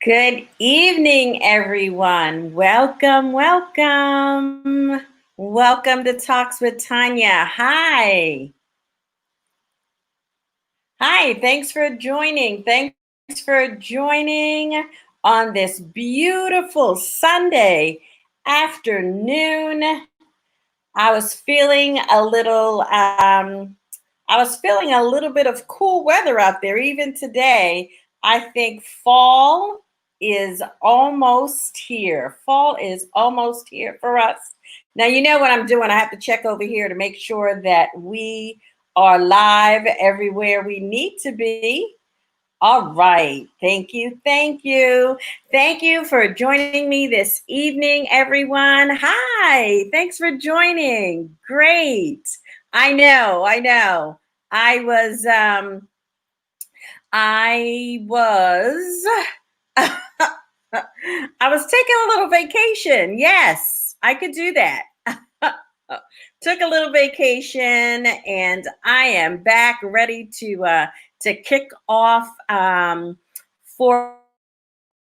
Good evening, everyone. Welcome, welcome. Welcome to Talks with Tanya. Hi. Hi, thanks for joining. Thanks for joining on this beautiful Sunday afternoon. I was feeling a little bit of cool weather out there even today. I think fall is almost here. Fall is almost here for us. Now, you know what I'm doing. I have to check over here to make sure that we are live everywhere we need to be. All right. Thank you. Thank you. Thank you for joining me this evening, everyone. Hi. Thanks for joining. Great. I know. I was I was I was taking a little vacation. Yes, I could do that. Took a little vacation and I am back ready to kick off for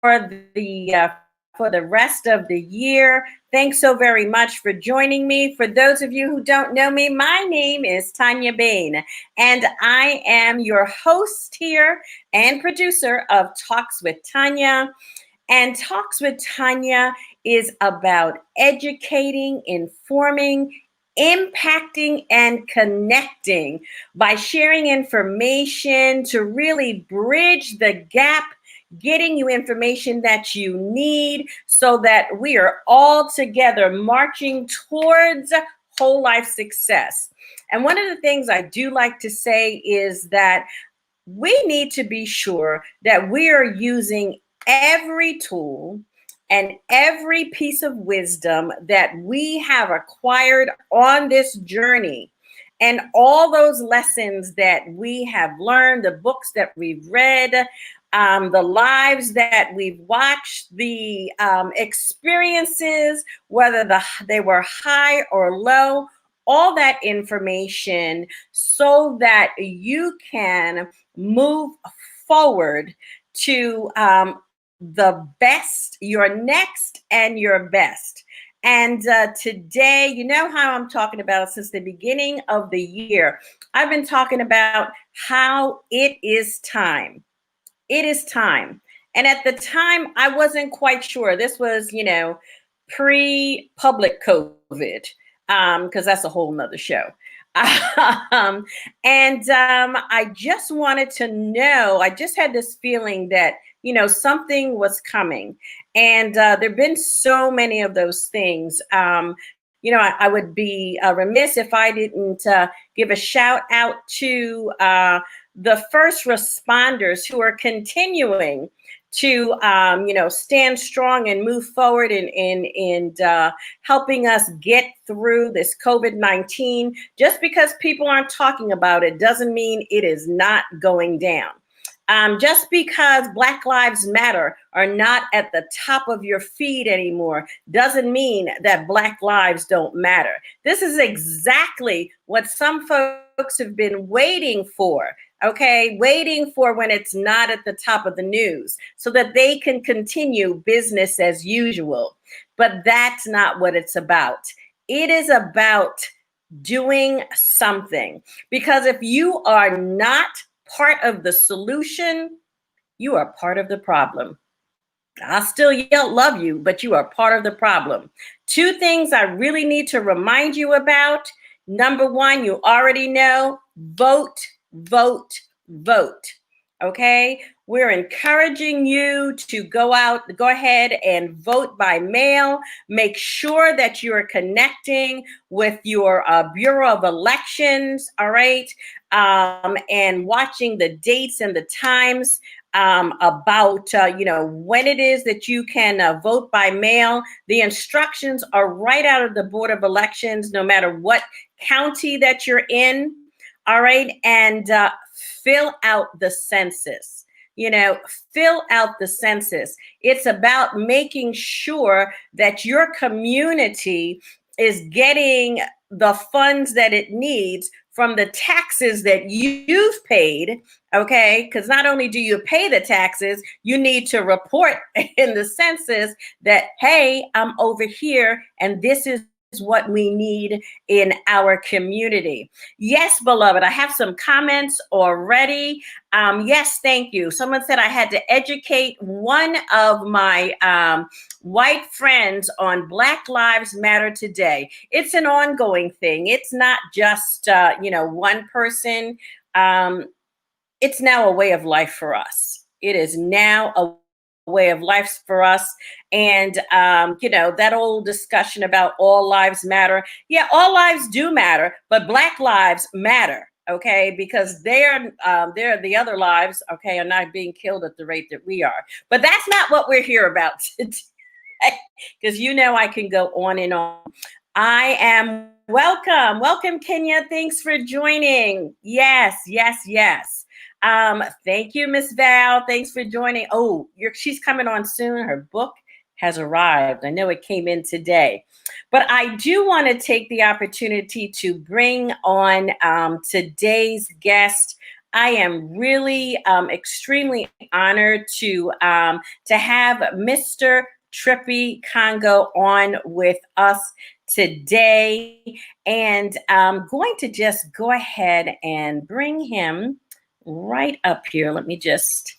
the uh, for the rest of the year. Thanks so very much for joining me. For those of you who don't know me, my name is Tanya Bain, and I am your host here and producer of Talks with Tanya. And Talks with Tanya is about educating, informing, impacting, and connecting by sharing information to really bridge the gap, getting you information that you need so that we are all together marching towards whole life success. And one of the things I do like to say is that we need to be sure that we are using every tool and every piece of wisdom that we have acquired on this journey, and all those lessons that we have learned, the books that we've read, the lives that we've watched, the experiences, whether they were high or low, all that information so that you can move forward to the best, your next and your best. And today, you know how I'm talking about since the beginning of the year, I've been talking about how it is time. It is time. And at the time, I wasn't quite sure. This was, pre-public COVID, because that's a whole nother show. I just wanted to know, I just had this feeling that, something was coming. And there've been so many of those things. I would be remiss if I didn't give a shout out to the first responders who are continuing to stand strong and move forward and helping us get through this COVID-19. Just because people aren't talking about it doesn't mean it is not going down. Just because Black Lives Matter are not at the top of your feed anymore doesn't mean that Black lives don't matter. This is exactly what some folks have been waiting for. Okay, waiting for when it's not at the top of the news so that they can continue business as usual. But that's not what it's about. It is about doing something. Because if you are not part of the solution, you are part of the problem. I still love you, but you are part of the problem. Two things I really need to remind you about. Number one, you already know, vote. Okay, we're encouraging you to go ahead and vote by mail. Make sure that you're connecting with your Bureau of Elections, all right, and watching the dates and the times about when it is that you can vote by mail. The instructions are right out of the Board of Elections, no matter what county that you're in. All right. And fill out the census. Fill out the census. It's about making sure that your community is getting the funds that it needs from the taxes that you've paid, okay? Because not only do you pay the taxes, you need to report in the census that, hey, I'm over here and this is what we need in our community. Yes, beloved, I have some comments already. Yes, thank you. Someone said I had to educate one of my white friends on Black Lives Matter today. It's an ongoing thing. It's not just, one person. It's now a way of life for us. It is now a way of life for us. And, that old discussion about all lives matter. Yeah, all lives do matter, but Black lives matter. Okay, because they're the other lives, okay, are not being killed at the rate that we are. But that's not what we're here about today, because I can go on and on. I am welcome, Kenya. Thanks for joining. Yes. Thank you, Miss Val. Thanks for joining. Oh, she's coming on soon. Her book has arrived. I know it came in today. But I do want to take the opportunity to bring on today's guest. I am really extremely honored to have Mr. Trippi Congo on with us today. And I'm going to just go ahead and bring him right up here. Let me just,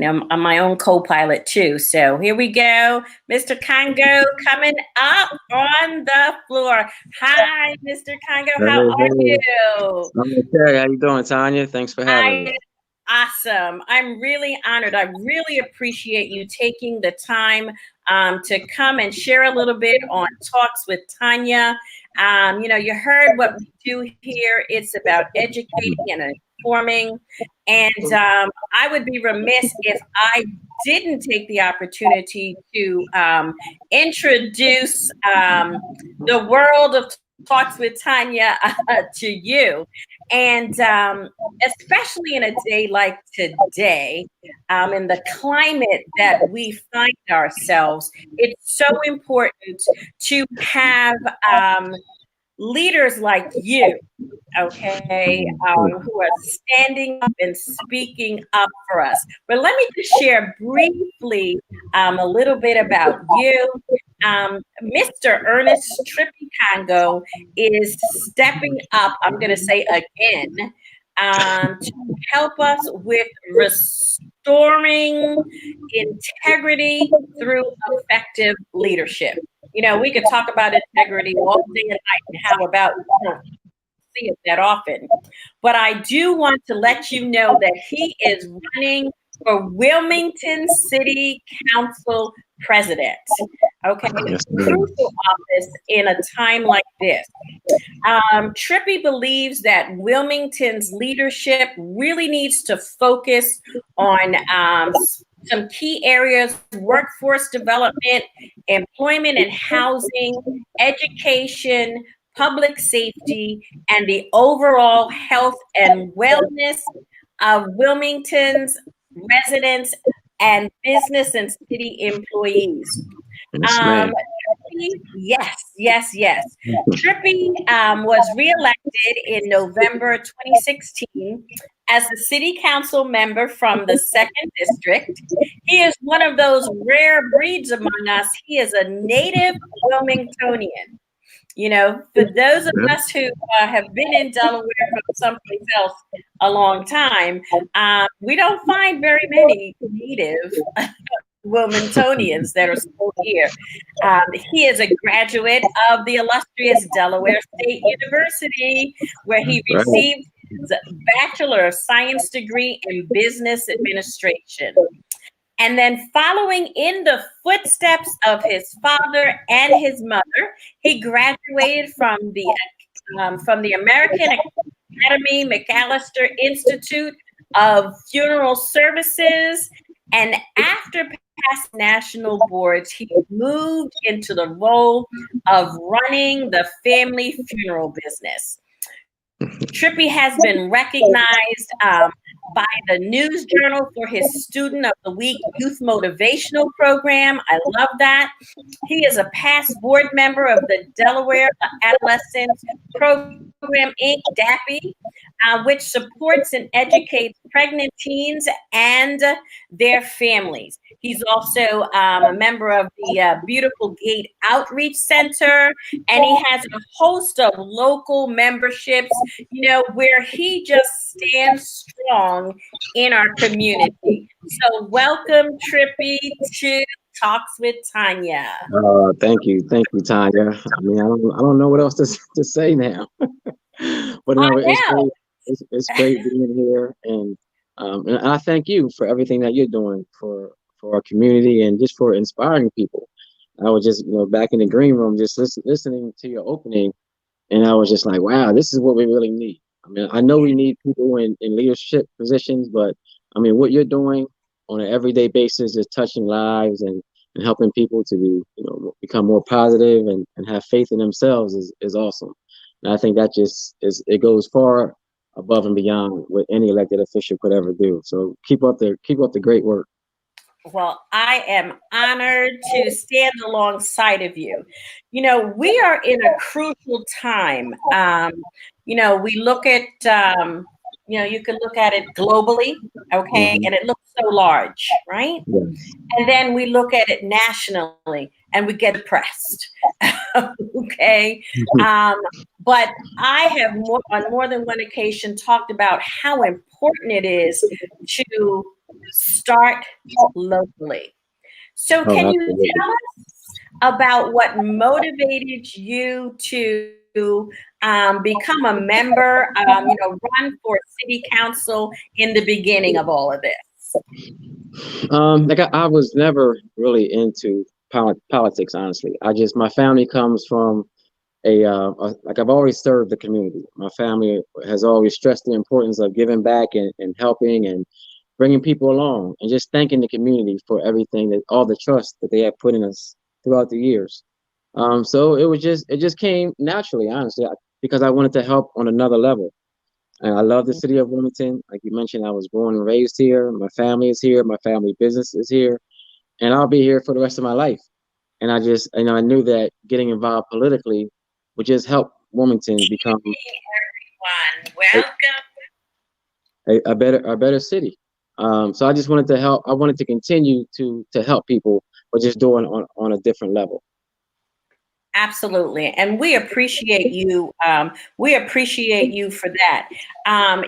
I'm my own co-pilot too. So here we go. Mr. Congo coming up on the floor. Hi, Mr. Congo. How are you? I'm okay. How you doing, Tanya? Thanks for having me. Awesome. I'm really honored. I really appreciate you taking the time to come and share a little bit on Talks with Tanya. You heard what we do here. It's about educating and informing. And I would be remiss if I didn't take the opportunity to introduce the world of Talks with Tanya to you. And especially in a day like today, in the climate that we find ourselves, it's so important to have leaders like you, okay, who are standing up and speaking up for us. But let me just share briefly a little bit about you. Mr. Ernest Trippi Congo is stepping up, I'm going to say again, to help us with restoring integrity through effective leadership. We could talk about integrity all day and night, and how about we don't see it that often. But I do want to let you know that he is running for Wilmington City Council President. Okay, crucial office in a time like this. Trippi believes that Wilmington's leadership really needs to focus on some key areas: workforce development, employment and housing, education, public safety, and the overall health and wellness of Wilmington's residents and business and city employees. Yes. Trippi was reelected in November 2016 as the city council member from the 2nd District. He is one of those rare breeds among us. He is a native Wilmingtonian. For those of us who have been in Delaware from someplace else a long time, we don't find very many native Wilmingtonians that are still here. He is a graduate of the illustrious Delaware State University, where he received his Bachelor of Science degree in Business Administration. And then, following in the footsteps of his father and his mother, he graduated from the American Academy McAllister Institute of Funeral Services. And after passing national boards, he moved into the role of running the family funeral business. Trippi has been recognized by the News Journal for his Student of the Week Youth Motivational Program. I love that. He is a past board member of the Delaware Adolescent Program Program Inc., DAPI, which supports and educates pregnant teens and their families. He's also a member of the Beautiful Gate Outreach Center, and he has a host of local memberships, where he just stands strong in our community. So welcome, Trippi, to Talks with Tanya. Thank you, Tanya. I mean, I don't know what else to say now. But no, it's great. It's great being here, and I thank you for everything that you're doing for our community and just for inspiring people. I was just back in the green room, just listening to your opening, and I was just like, wow, this is what we really need. I mean, I know we need people in leadership positions, but I mean, what you're doing on an everyday basis is touching lives and helping people to be, become more positive and have faith in themselves is awesome. And I think that it goes far above and beyond what any elected official could ever do. So keep up the great work. Well, I am honored to stand alongside of you. We are in a crucial time. We look at, you can look at it globally, okay, and it looks so large, right? Yes. And then we look at it nationally and we get depressed, okay? But I have on more than one occasion talked about how important it is to start locally. So can you tell us about what motivated you to become a member, run for city council in the beginning of all of this? I was never really into politics, honestly. My family comes from I've always served the community. My family has always stressed the importance of giving back and helping and bringing people along and just thanking the community for everything, all the trust that they have put in us throughout the years. So it just came naturally, honestly, because I wanted to help on another level. And I love the city of Wilmington. Like you mentioned, I was born and raised here. My family is here. My family business is here, and I'll be here for the rest of my life. And I just, I knew that getting involved politically would just help Wilmington become a better city. So I just wanted to help. I wanted to continue to help people, but just do it on a different level. Absolutely. And we appreciate you. We appreciate you for that.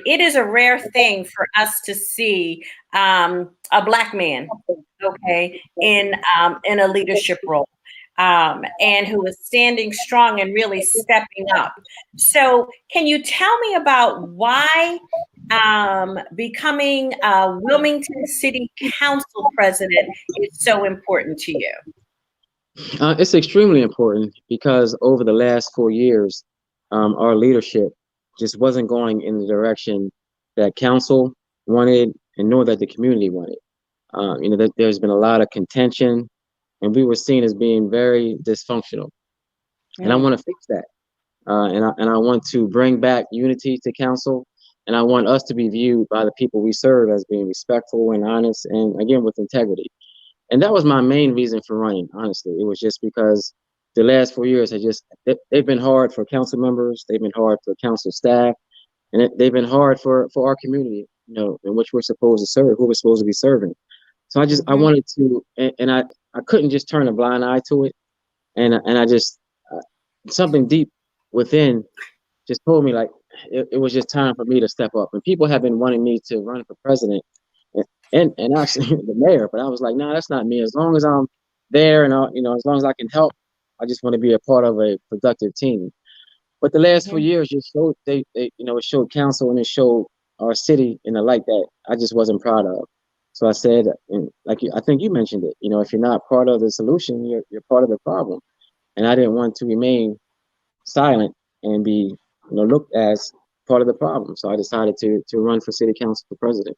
It is a rare thing for us to see a Black man, okay, in a leadership role, and who is standing strong and really stepping up. So can you tell me about why becoming a Wilmington City Council President is so important to you? It's extremely important because over the last 4 years, our leadership just wasn't going in the direction that council wanted and nor that the community wanted. That there's been a lot of contention and we were seen as being very dysfunctional. And I want to fix that. And I want to bring back unity to council. And I want us to be viewed by the people we serve as being respectful and honest and, again, with integrity. And that was my main reason for running, honestly. It was just because the last 4 years they've been hard for council members, they've been hard for council staff, and they've been hard for our community, in which we're supposed to serve, who we're supposed to be serving. So I wanted to, and I couldn't just turn a blind eye to it. And I just, something deep within just told me like, it was just time for me to step up. And people have been wanting me to run for president and actually the mayor, but I was like, no, that's not me. As long as I'm there and as long as I can help, I just want to be a part of a productive team. But the last 4 years just showed it showed council and it showed our city in a light that I just wasn't proud of. So I said, and I think you mentioned it, if you're not part of the solution, you're part of the problem. And I didn't want to remain silent and be looked as part of the problem. So I decided to run for city council for president.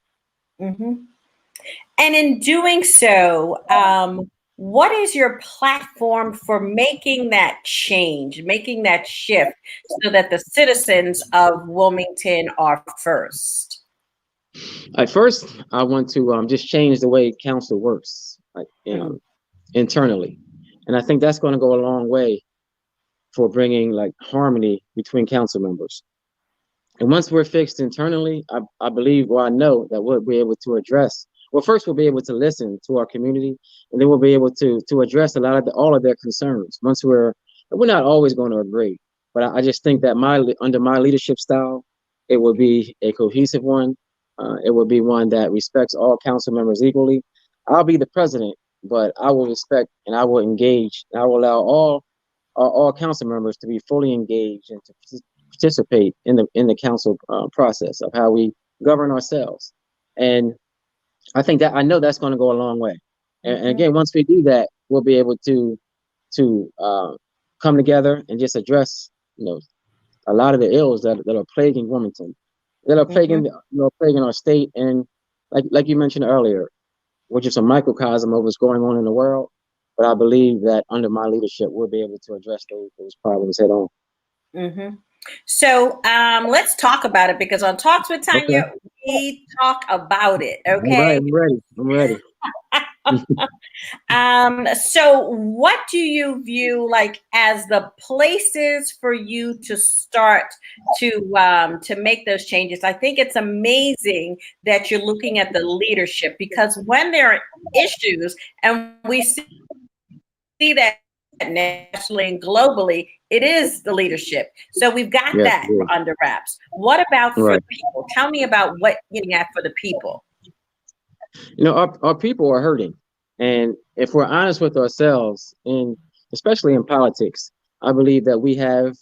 And in doing so, what is your platform for making that change, making that shift so that the citizens of Wilmington are first? At first, I want to just change the way council works, internally. And I think that's going to go a long way for bringing like harmony between council members. And once we're fixed internally, I believe, well, I know that we'll be able to address. Well, first we'll be able to listen to our community, and then we'll be able to address a lot of all of their concerns. Once we're not always going to agree, but I just think that under my leadership style, it will be a cohesive one. It will be one that respects all council members equally. I'll be the president, but I will respect and I will engage. And I will allow all council members to be fully engaged and to participate in the council process of how we govern ourselves. And I know that's going to go a long way. And again, once we do that, we'll be able to come together and just address, a lot of the ills that are plaguing Wilmington, that are plaguing plaguing our state. And like you mentioned earlier, which is a microcosm of what's going on in the world. But I believe that under my leadership, we'll be able to address those problems head on. So let's talk about it, because on Talks with Tanya, we talk about it. Okay. I'm ready. So what do you view like as the places for you to start to make those changes? I think it's amazing that you're looking at the leadership, because when there are issues, and we see that nationally and globally, it is the leadership. So we've got that under wraps. What about for the people? Tell me about what you're getting at for the people. Our people are hurting. And if we're honest with ourselves, and especially in politics, I believe that we have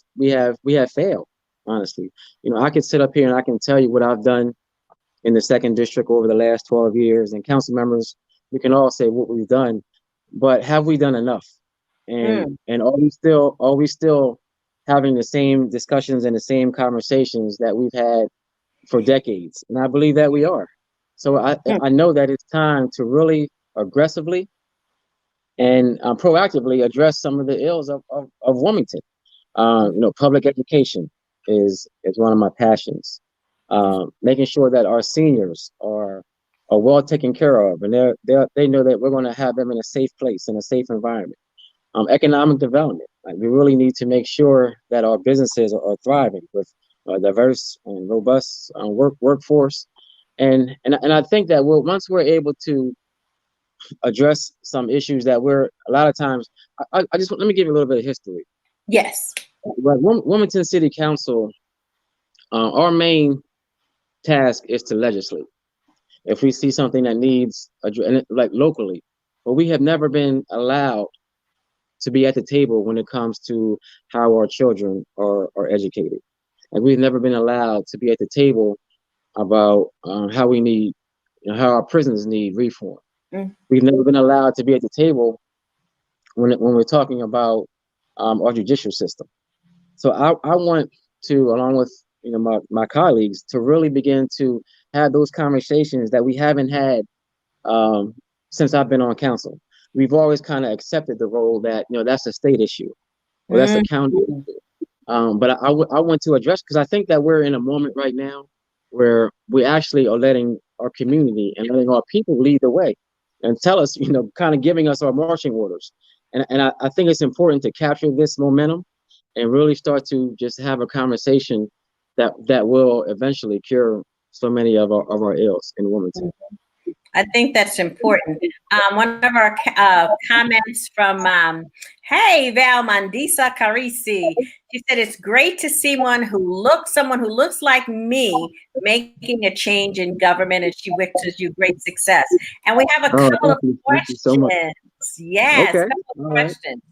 failed, honestly. I could sit up here and I can tell you what I've done in the 2nd district over the last 12 years, and council members, we can all say what we've done, but have we done enough? And are we still having the same discussions and the same conversations that we've had for decades? And I believe that we are. So I know that it's time to really aggressively and proactively address some of the ills of Wilmington. Public education is one of my passions. Making sure that our seniors are well taken care of, and they know that we're going to have them in a safe place, in a safe environment. Economic development. Like, we really need to make sure that our businesses are thriving with a diverse and robust workforce. And I think that once we're able to address some issues that a lot of times, I just let me give you a little bit of history. Yes. Wilmington City Council, our main task is to legislate. If we see something that needs like locally, but we have never been allowed to be at the table when it comes to how our children are educated. And we've never been allowed to be at the table about how we need, how our prisons need reform. We've never been allowed to be at the table when we're talking about our judicial system. So I want to, along with my colleagues, to really begin to have those conversations that we haven't had since I've been on council. We've always kind of accepted the role that that's a state issue, or that's a county issue. But I want to address, because I think that we're in a moment right now where we actually are letting our community and letting our people lead the way and tell us, kind of giving us our marching orders. And I think it's important to capture this momentum and really start to just have a conversation that will eventually cure so many of our ills in Wilmington. I think that's important. One of our comments from, hey, Val Mandisa Carisi, she said, it's great to see someone who looks like me making a change in government, and she wishes you great success. And we have a couple of questions. So yes, okay. A couple of questions.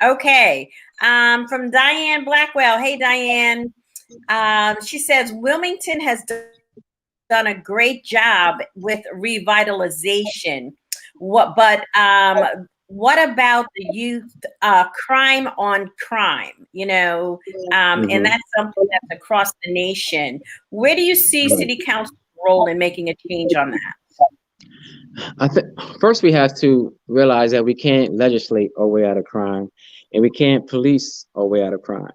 Okay. From Diane Blackwell. Hey, Diane. She says, Wilmington has done a great job with revitalization. What about the youth crime on crime? And that's something that's across the nation. Where do you see City Council's role in making a change on that? I think first we have to realize that we can't legislate our way out of crime, and we can't police our way out of crime.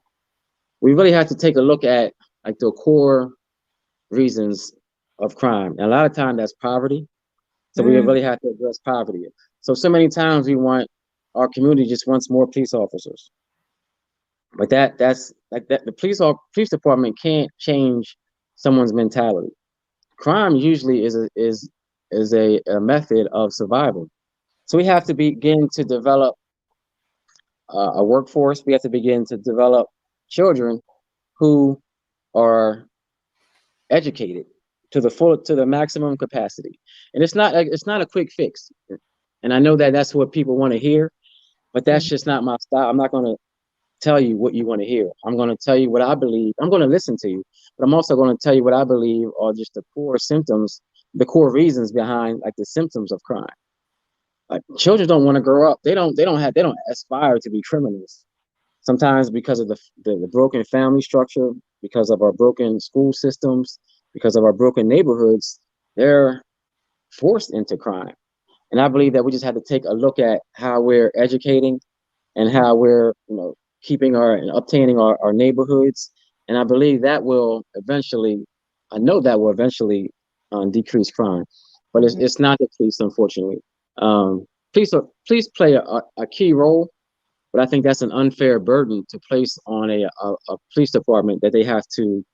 We really have to take a look at like the core reasons of crime. And a lot of time that's poverty. So we really have to address poverty. So many times our community just wants more police officers. But that's like that. The police department can't change someone's mentality. Crime usually is a method of survival. So we have to begin to develop a workforce. We have to begin to develop children who are educated to the maximum capacity. And it's not a quick fix. And I know that that's what people want to hear, but that's just not my style. I'm not going to tell you what you want to hear. I'm going to tell you what I believe. I'm going to listen to you, but I'm also going to tell you what I believe are just the core symptoms, the core reasons behind like the symptoms of crime. Like children don't want to grow up. They don't aspire to be criminals. Sometimes because of the broken family structure, because of our broken school systems, because of our broken neighborhoods, they're forced into crime. And I believe that we just have to take a look at how we're educating and how we're, keeping and obtaining our neighborhoods. And I believe that will eventually, I know that will eventually decrease crime, but it's not the police, unfortunately. Police play a key role, but I think that's an unfair burden to place on a police department that they have to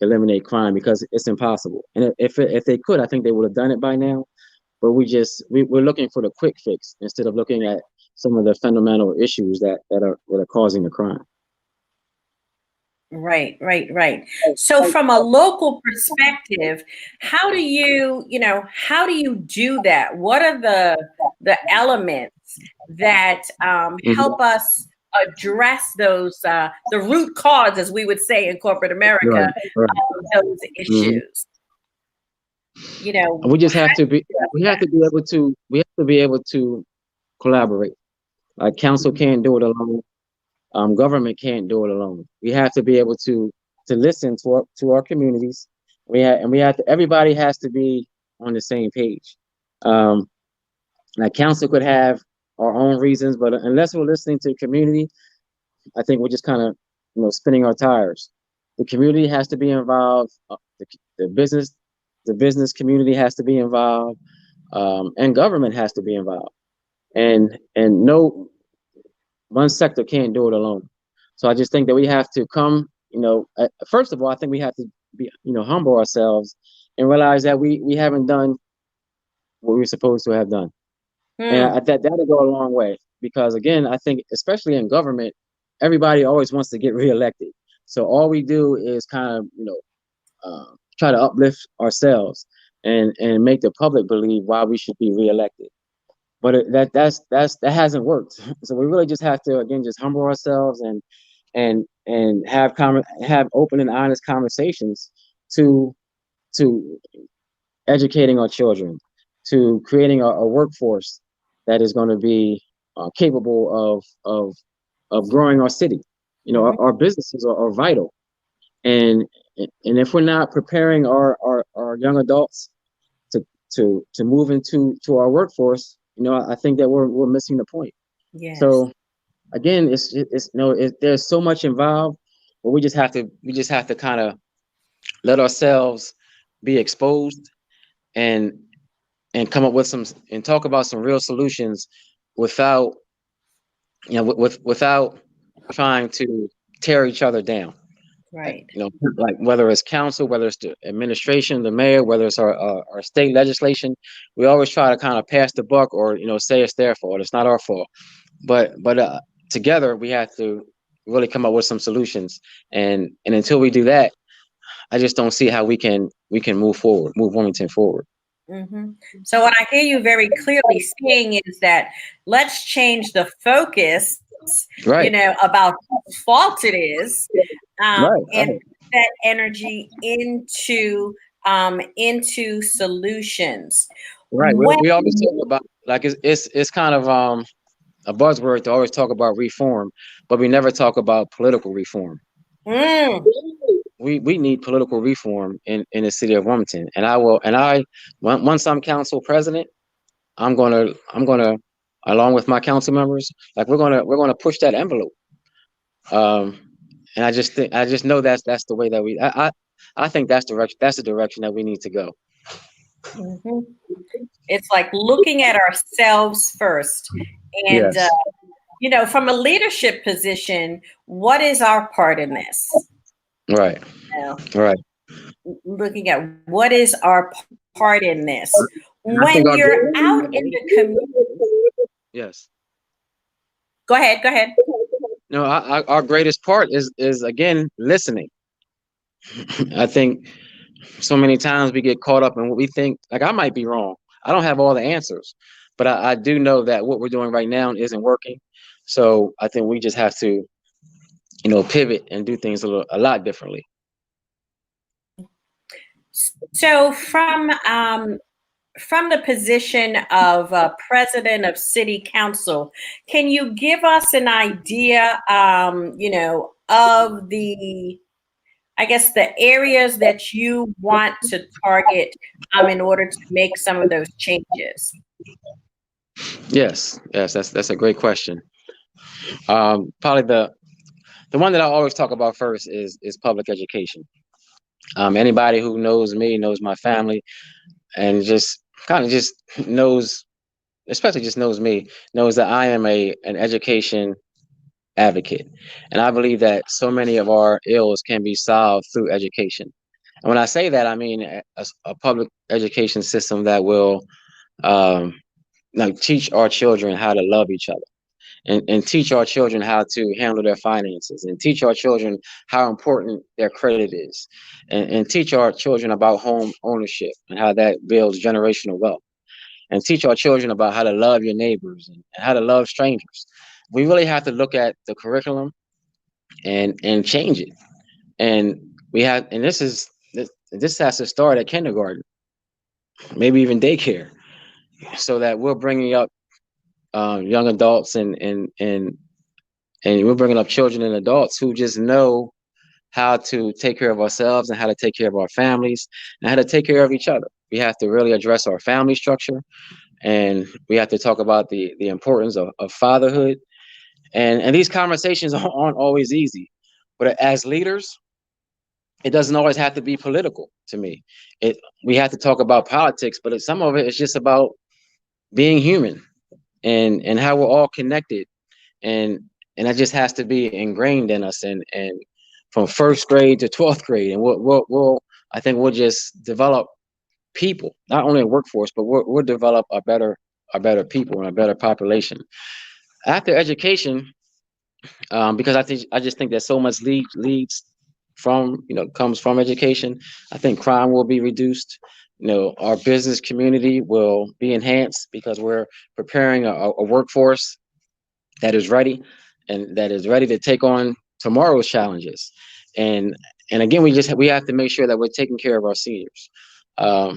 eliminate crime, because it's impossible. And if they could, I think they would have done it by now. But we're looking for the quick fix instead of looking at some of the fundamental issues that are causing the crime. Right. So from a local perspective, how do you do that? What are the elements that help us address those the root cause, as we would say in corporate America, Right. of those issues? We have to be able to collaborate. Like council can't do it alone. Government can't do it alone. We have to be able to listen to our communities. Everybody has to be on the same page. Like council could have our own reasons, but unless we're listening to the community, I think we're just kind of spinning our tires. The community has to be involved. The business community has to be involved, and government has to be involved. And no one sector can't do it alone. So I just think that we have to come, first of all, I think we have to be, humble ourselves and realize that we haven't done what we're supposed to have done. And that'll go a long way, because again, I think especially in government, everybody always wants to get reelected. So all we do is kind of, try to uplift ourselves and make the public believe why we should be reelected. But that hasn't worked. So we really just have to, again, just humble ourselves and have open and honest conversations to educating our children, to creating a workforce that is going to be capable of growing our city. Our businesses are vital, and if we're not preparing our young adults to move into our workforce, I think that we're missing the point. Yes. So again, there's so much involved, but we just have to kind of let ourselves be exposed and come up with and talk about some real solutions without without trying to tear each other down. Right. Like whether it's council, whether it's the administration, the mayor, whether it's our state legislation, we always try to kind of pass the buck or say it's their fault. It's not our fault. But together we have to really come up with some solutions. And until we do that, I just don't see how we can move Wilmington forward. So what I hear you very clearly saying is that let's change the focus, right, about whose fault it is, right, and put that energy into solutions. Right. We always talk about, like, it's kind of a buzzword to always talk about reform, but we never talk about political reform. We need political reform in the city of Wilmington, and once I'm council president, I'm gonna along with my council members, like we're gonna push that envelope. And I just know that's the way that I think that's the direction that we need to go. It's like looking at ourselves first, and Yes. from a leadership position, what is our part in this? Right. Right. Looking at what is our part in this. And I think When you're out in the community, yes. go ahead. No, our greatest part is again listening. I think so many times we get caught up in what we think. Like, I might be wrong. I don't have all the answers, but I do know that what we're doing right now isn't working. So I think we just have to, pivot and do things a lot differently. So from the position of president of city council, can you give us an idea, of the, I guess, the areas that you want to target in order to make some of those changes? Yes, that's a great question. Probably the one that I always talk about first is public education. Anybody who knows me knows my family, and just kind of just knows, especially just knows me, knows that I am an education advocate, and I believe that so many of our ills can be solved through education. And when I say that, I mean a public education system that will teach our children how to love each other, and teach our children how to handle their finances, and teach our children how important their credit is, and teach our children about home ownership and how that builds generational wealth, and teach our children about how to love your neighbors and how to love strangers. We really have to look at the curriculum and change it. And this has to start at kindergarten, maybe even daycare, so that we're bringing up young adults and we're bringing up children and adults who just know how to take care of ourselves and how to take care of our families and how to take care of each other. We have to really address our family structure, and we have to talk about the importance of fatherhood. And these conversations aren't always easy, but as leaders, it doesn't always have to be political. To me, we have to talk about politics, but some of it is just about being human and how we're all connected, and that just has to be ingrained in us, and from first grade to 12th grade, and we'll I think we'll just develop people, not only a workforce, but we'll develop a better people and a better population. After education, because I just think that so much leads from comes from education. I think crime will be reduced. Our business community will be enhanced because we're preparing a workforce that is ready and that is ready to take on tomorrow's challenges. And again, we have to make sure that we're taking care of our seniors. I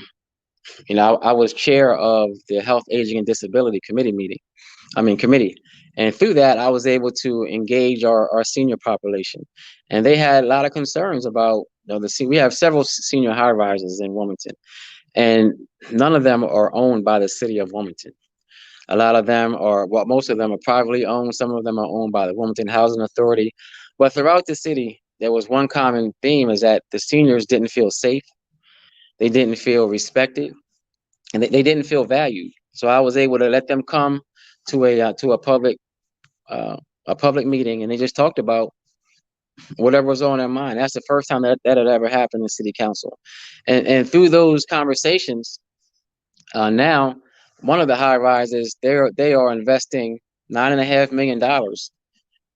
was chair of the Health, Aging, and Disability committee. And through that, I was able to engage our senior population, and they had a lot of concerns about we have several senior high rises in Wilmington, and none of them are owned by the City of Wilmington. A lot of them most of them are privately owned. Some of them are owned by the Wilmington Housing Authority. But throughout the city, there was one common theme, is that the seniors didn't feel safe. They didn't feel respected, and they didn't feel valued. So I was able to let them come to a public meeting, and they just talked about whatever was on their mind. That's the first time that had ever happened in city council. And through those conversations, now one of the high rises, they are investing $9.5 million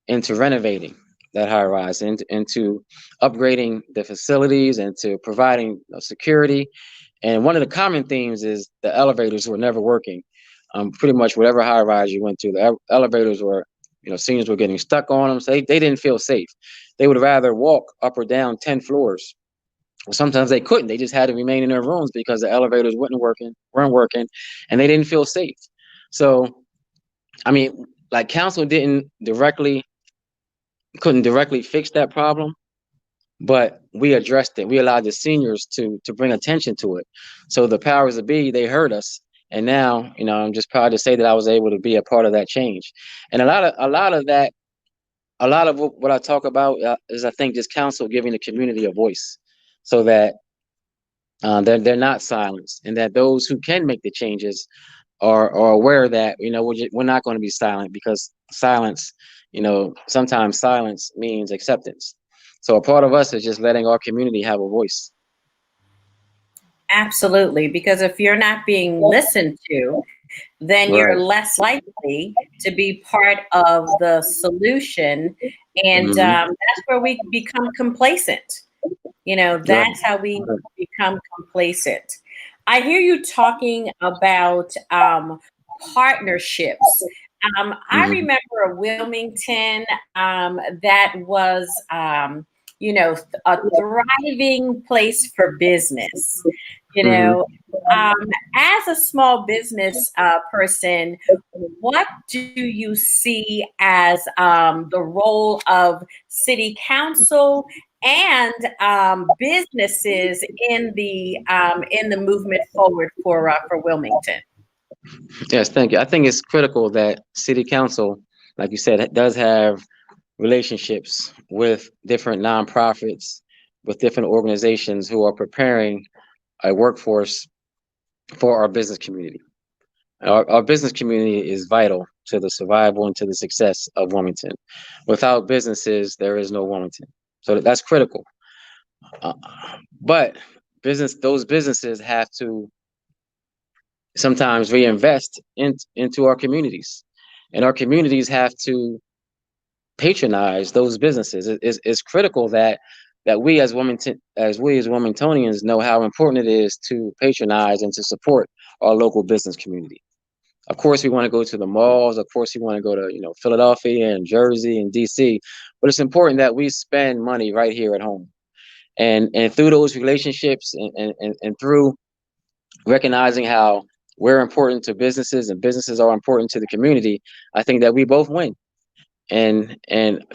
into renovating that high rise, into upgrading the facilities and to providing security. And one of the common themes is the elevators were never working. Pretty much whatever high rise you went to, the elevators were, seniors were getting stuck on them. So they didn't feel safe. They would rather walk up or down 10 floors. Sometimes they couldn't. They just had to remain in their rooms because the elevators weren't working, and they didn't feel safe. So, I mean, like, council couldn't directly fix that problem, but we addressed it. We allowed the seniors to bring attention to it. So the powers that be, they heard us. And now, I'm just proud to say that I was able to be a part of that change. And a lot of what I talk about is, I think, just council giving the community a voice, so that they're not silenced, and that those who can make the changes are aware that, we're not going to be silent, because silence, sometimes silence means acceptance. So a part of us is just letting our community have a voice. Absolutely, because if you're not being listened to, then Right. you're less likely to be part of the solution. And Hmm. that's where we become complacent. Right. That's how we become complacent. I hear you talking about partnerships. I Hmm. remember Wilmington that was, a thriving place for business. You Hmm. know, um, as a small business person, what do you see as the role of city council and businesses in the movement forward for Wilmington? Yes, thank you. I think it's critical that city council, like you said, does have relationships with different nonprofits, with different organizations who are preparing a workforce for our business community. Our business community is vital to the survival and to the success of Wilmington. Without businesses, there is no Wilmington. So that's critical. Uh, but those businesses have to sometimes reinvest into our communities, and our communities have to patronize those businesses. It's critical that we as Wilmingtonians know how important it is to patronize and to support our local business community. Of course, we want to go to the malls. Of course, we want to go to Philadelphia and Jersey and DC, but it's important that we spend money right here at home, and through those relationships, and through recognizing how we're important to businesses and businesses are important to the community. I think that we both win. And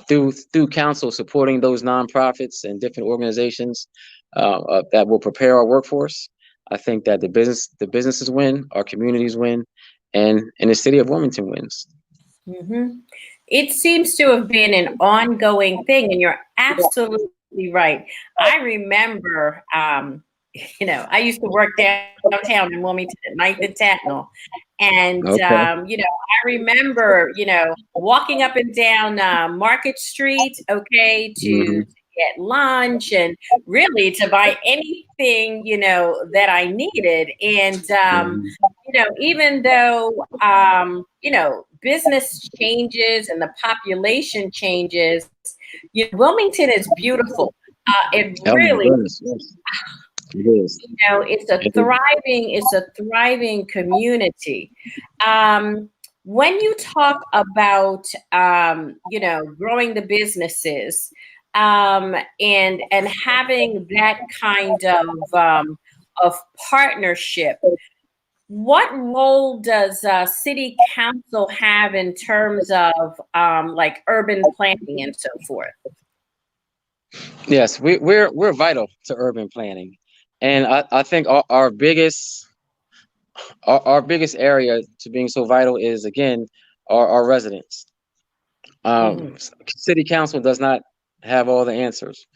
through council supporting those nonprofits and different organizations that will prepare our workforce, I think that the businesses win, our communities win, and the city of Wilmington wins. Mhm. It seems to have been an ongoing thing, and you're absolutely right. I remember, I used to work downtown in Wilmington at Ninth and Tatnall. And, Okay. I remember, walking up and down Market Street, okay, to Hmm. get lunch and really to buy anything, that I needed. And, Hmm. even though, business changes and the population changes, Wilmington is beautiful. It Oh my really, goodness, yes, it is. It is. it's a thriving community. Um, when you talk about, growing the businesses, and having that kind of partnership, what role does city council have in terms of like urban planning and so forth? Yes, we're vital to urban planning, and I think our biggest area to being so vital is, again, our residents. Mhm. City council does not have all the answers,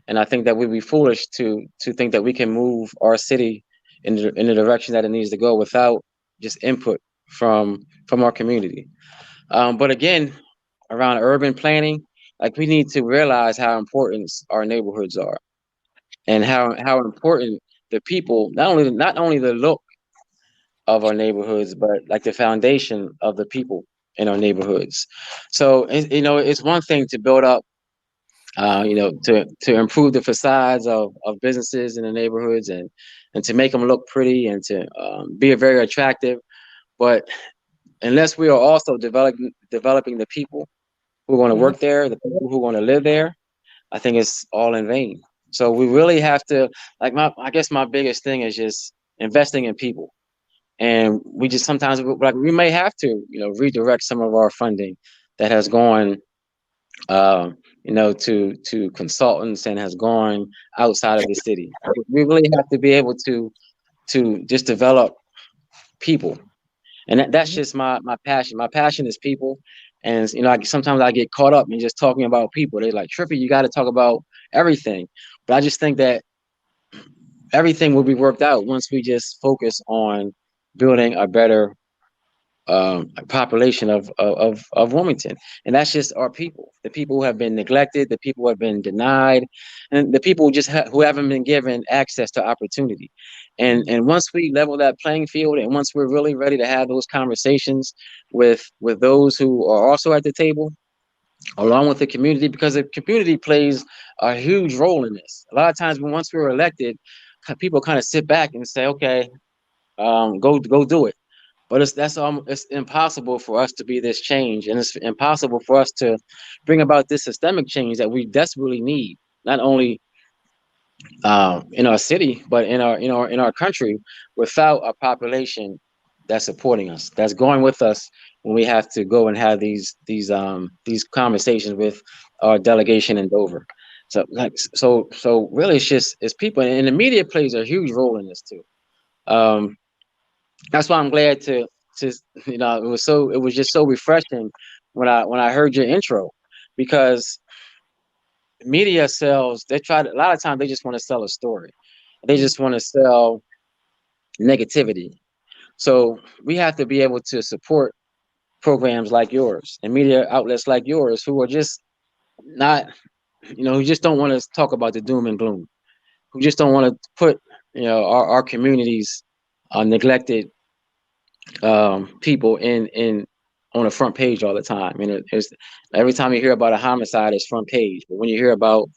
and I think that we'd be foolish to think that we can move our city in the direction that it needs to go without just input from our community. But again, around urban planning, like, we need to realize how important our neighborhoods are, and how important the people, not only the look of our neighborhoods, but like the foundation of the people in our neighborhoods. So it's one thing to build up, to improve the facades of businesses in the neighborhoods, and to make them look pretty, and to be very attractive. But unless we are also developing the people who are going to Mhm. work there, the people who are going to live there, I think it's all in vain. So we really have to, like, I guess my biggest thing is just investing in people. And we just sometimes, like, we may have to, redirect some of our funding that has gone, to consultants, and has gone outside of the city. We really have to be able to just develop people, and that's Mhm. just my passion. My passion is people, and sometimes I get caught up in just talking about people. They're like, Trippi, you got to talk about everything, but I just think that everything will be worked out once we just focus on building a better population of Wilmington, and that's just our people, the people who have been neglected, the people who have been denied, and the people who haven't been given access to opportunity. And once we level that playing field, and once we're really ready to have those conversations with those who are also at the table, along with the community, because the community plays a huge role in this. A lot of times, once we're elected, people kind of sit back and say, "Okay, go do it." But it's impossible for us to be this change, and it's impossible for us to bring about this systemic change that we desperately need, not only in our city, but in our country, without a population that's supporting us, that's going with us when we have to go and have these conversations with our delegation in Dover. So really, it's people, and the media plays a huge role in this too. That's why I'm glad to it was just so refreshing when I heard your intro, because media sells, a lot of times they just want to sell a story. They just want to sell negativity. So we have to be able to support programs like yours and media outlets like yours, who are just not, who just don't want to talk about the doom and gloom, who just don't want to put, our communities, neglected people in on the front page all the time. It's every time you hear about a homicide, it's front page. But when you hear about,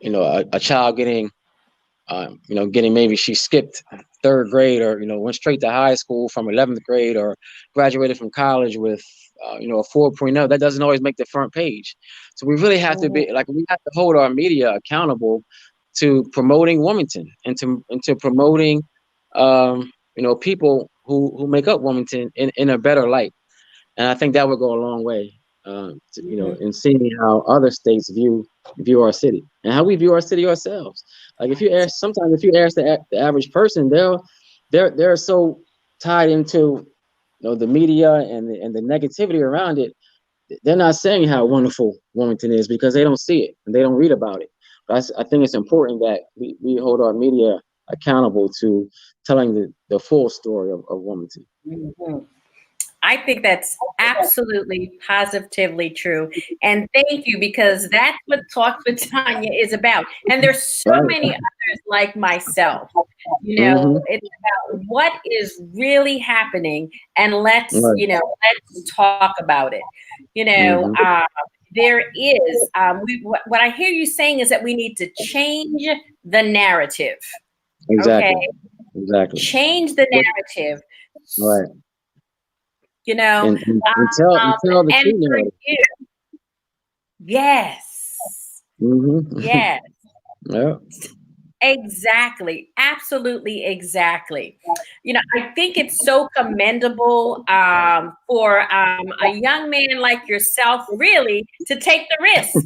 a child getting, getting, maybe she skipped third grade, or went straight to high school from 11th grade, or graduated from college with a 4.0, that doesn't always make the front page. So we really have to be we have to hold our media accountable to promoting Wilmington, and to promoting people who make up Wilmington in a better light. And I think that would go a long way, in seeing how other states view our city, and how we view our city ourselves. Like, if you ask the average person, they're so tied into, the media and the negativity around it. They're not saying how wonderful Wilmington is, because they don't see it and they don't read about it. But I think it's important that we hold our media accountable to telling the full story of Wilmington. Mm-hmm. I think that's absolutely positively true. And thank you, because that's what Talk with Tanya is about. And there's so many others like myself. It's about what is really happening, and let's talk about it. There is, what I hear you saying is that we need to change the narrative. Exactly. Okay? Exactly. Change the narrative. Right. And tell the and truth. for you, yes, yes, Yeah. exactly, absolutely, exactly. I think it's so commendable for a young man like yourself, really, to take the risk.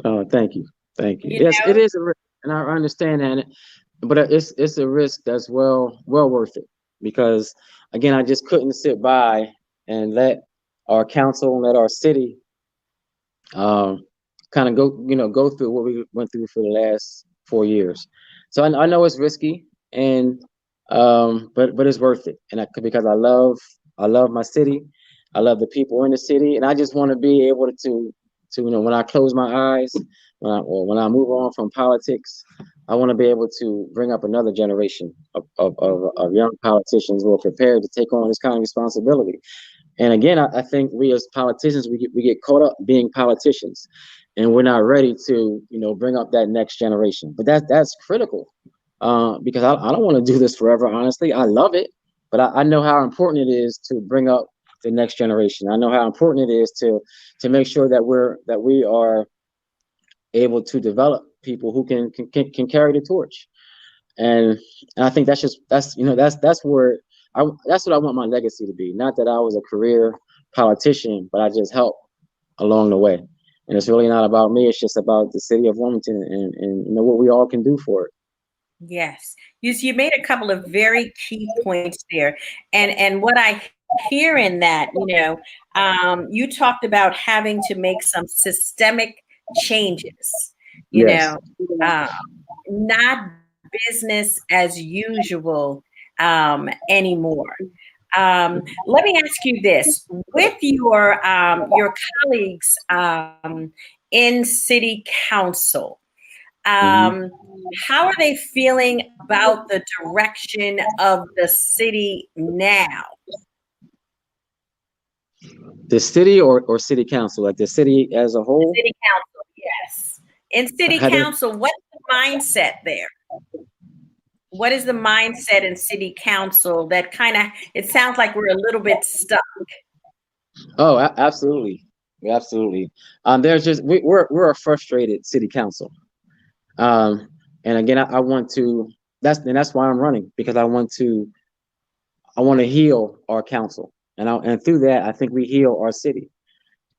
Oh, thank you. Yes, it is a risk, and I understand that, but it's a risk that's well worth it, because, again, I just couldn't sit by and let our council and let our city kind of go through what we went through for the last 4 years. So I know it's risky, and but it's worth it, and because I love my city, I love the people in the city, and I just want to be able to when I close my eyes, when I move on from politics, I want to be able to bring up another generation of young politicians who are prepared to take on this kind of responsibility. And again, I think we as politicians, we get caught up being politicians, and we're not ready to bring up that next generation. But that's critical, because I don't want to do this forever. Honestly, I love it, but I know how important it is to bring up the next generation. I know how important it is to make sure that we are able to develop people who can carry the torch. And I think that's where that's what I want my legacy to be. Not that I was a career politician, but I just helped along the way. And it's really not about me. It's just about the city of Wilmington, and what we all can do for it. Yes, you made a couple of very key points there, and what I hear in that, you talked about having to make some systemic changes. Yes. Not business as usual anymore. Let me ask you this: with your colleagues in city council, Mhm. how are they feeling about the direction of the city now? The city or city council, like the city as a The whole? city council, yes. In city How they, council, what's the mindset there? What is the mindset in city council that kind of, it sounds like we're a little bit stuck. oh, absolutely. Absolutely. There's just we're a frustrated city council. Um, and again, I want to that's why I'm running, because I want to heal our council. And through that I think we heal our city.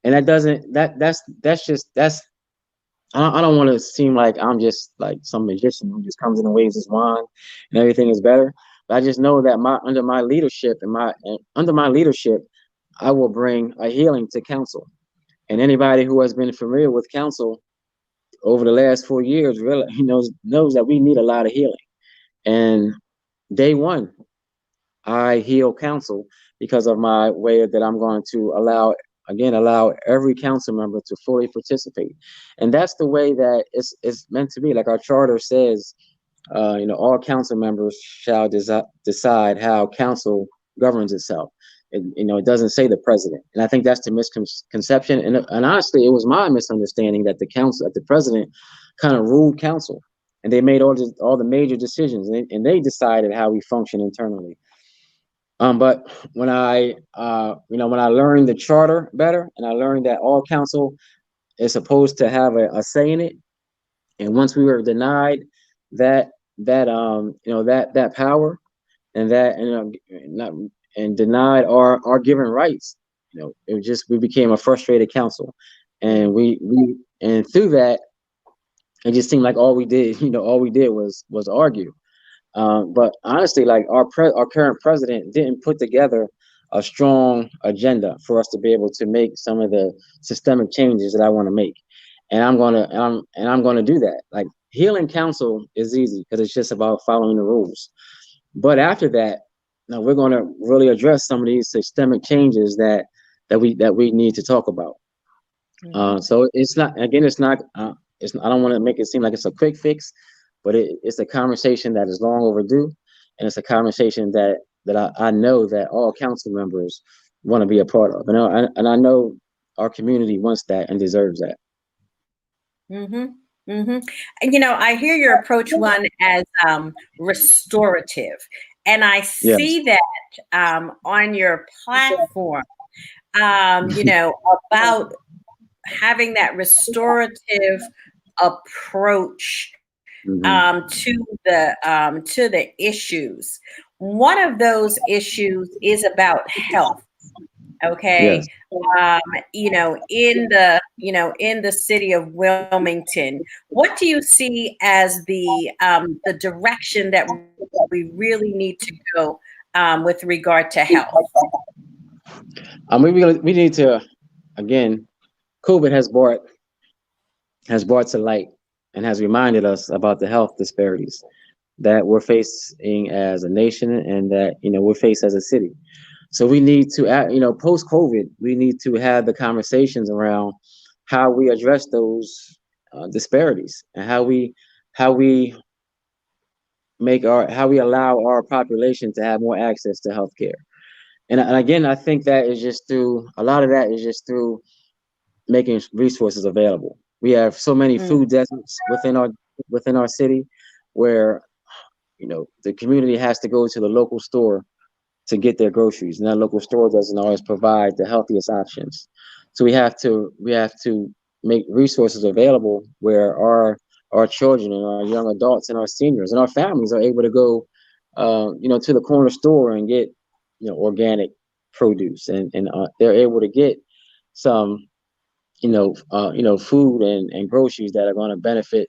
And that doesn't that's just that's I don't want to seem like I'm just like some magician who just comes in and waves his wand and everything is better. But I just know that my under my leadership under my leadership, I will bring a healing to council. And anybody who has been familiar with council over the last 4 years really knows that we need a lot of healing. And day one, I heal council because of my way that I'm going to allow every council member to fully participate. And that's the way that it's meant to be. Like our charter says, all council members shall decide how council governs itself. It doesn't say the president. And I think that's the misconception. And honestly, it was my misunderstanding that the president kind of ruled council, and they made all the major decisions, and they decided how we function internally. But when I learned the charter better, and I learned that all council is supposed to have a say in it, and once we were denied that that power, and that not and denied our given rights, we became a frustrated council, and and through that, it just seemed like all we did was argue. But honestly, like our current president didn't put together a strong agenda for us to be able to make some of the systemic changes that I want to make, and I'm gonna do that. Like, healing council is easy because it's just about following the rules. But after that, now we're going to really address some of these systemic changes that we need to talk about. So it's not, again, I don't want to make it seem like it's a quick fix, but it's a conversation that is long overdue, and it's a conversation that I know that all council members want to be a part of. And I know our community wants that and deserves that. Mm-hmm. Mm-hmm. I hear your approach one as restorative, and I Yes. see that on your platform. About having that restorative approach Hmm. to the issues. One of those issues is about health. Yes. Okay. In the city of Wilmington, what do you see as the direction that we really need to go with regard to health? We need to, again, COVID has brought to light and has reminded us about the health disparities that we're facing as a nation, and that we're faced as a city. So we need to, post COVID, we need to have the conversations around how we address those disparities, and how we how we allow our population to have more access to healthcare. And again, I think that is just through a lot of that is just through making resources available. We have so many Mm, food deserts within our city, where the community has to go to the local store to get their groceries, and that local store doesn't always provide the healthiest options. So we have to make resources available where our children and our young adults and our seniors and our families are able to go, to the corner store and get, organic produce, and they're able to get some, food and groceries that are going to benefit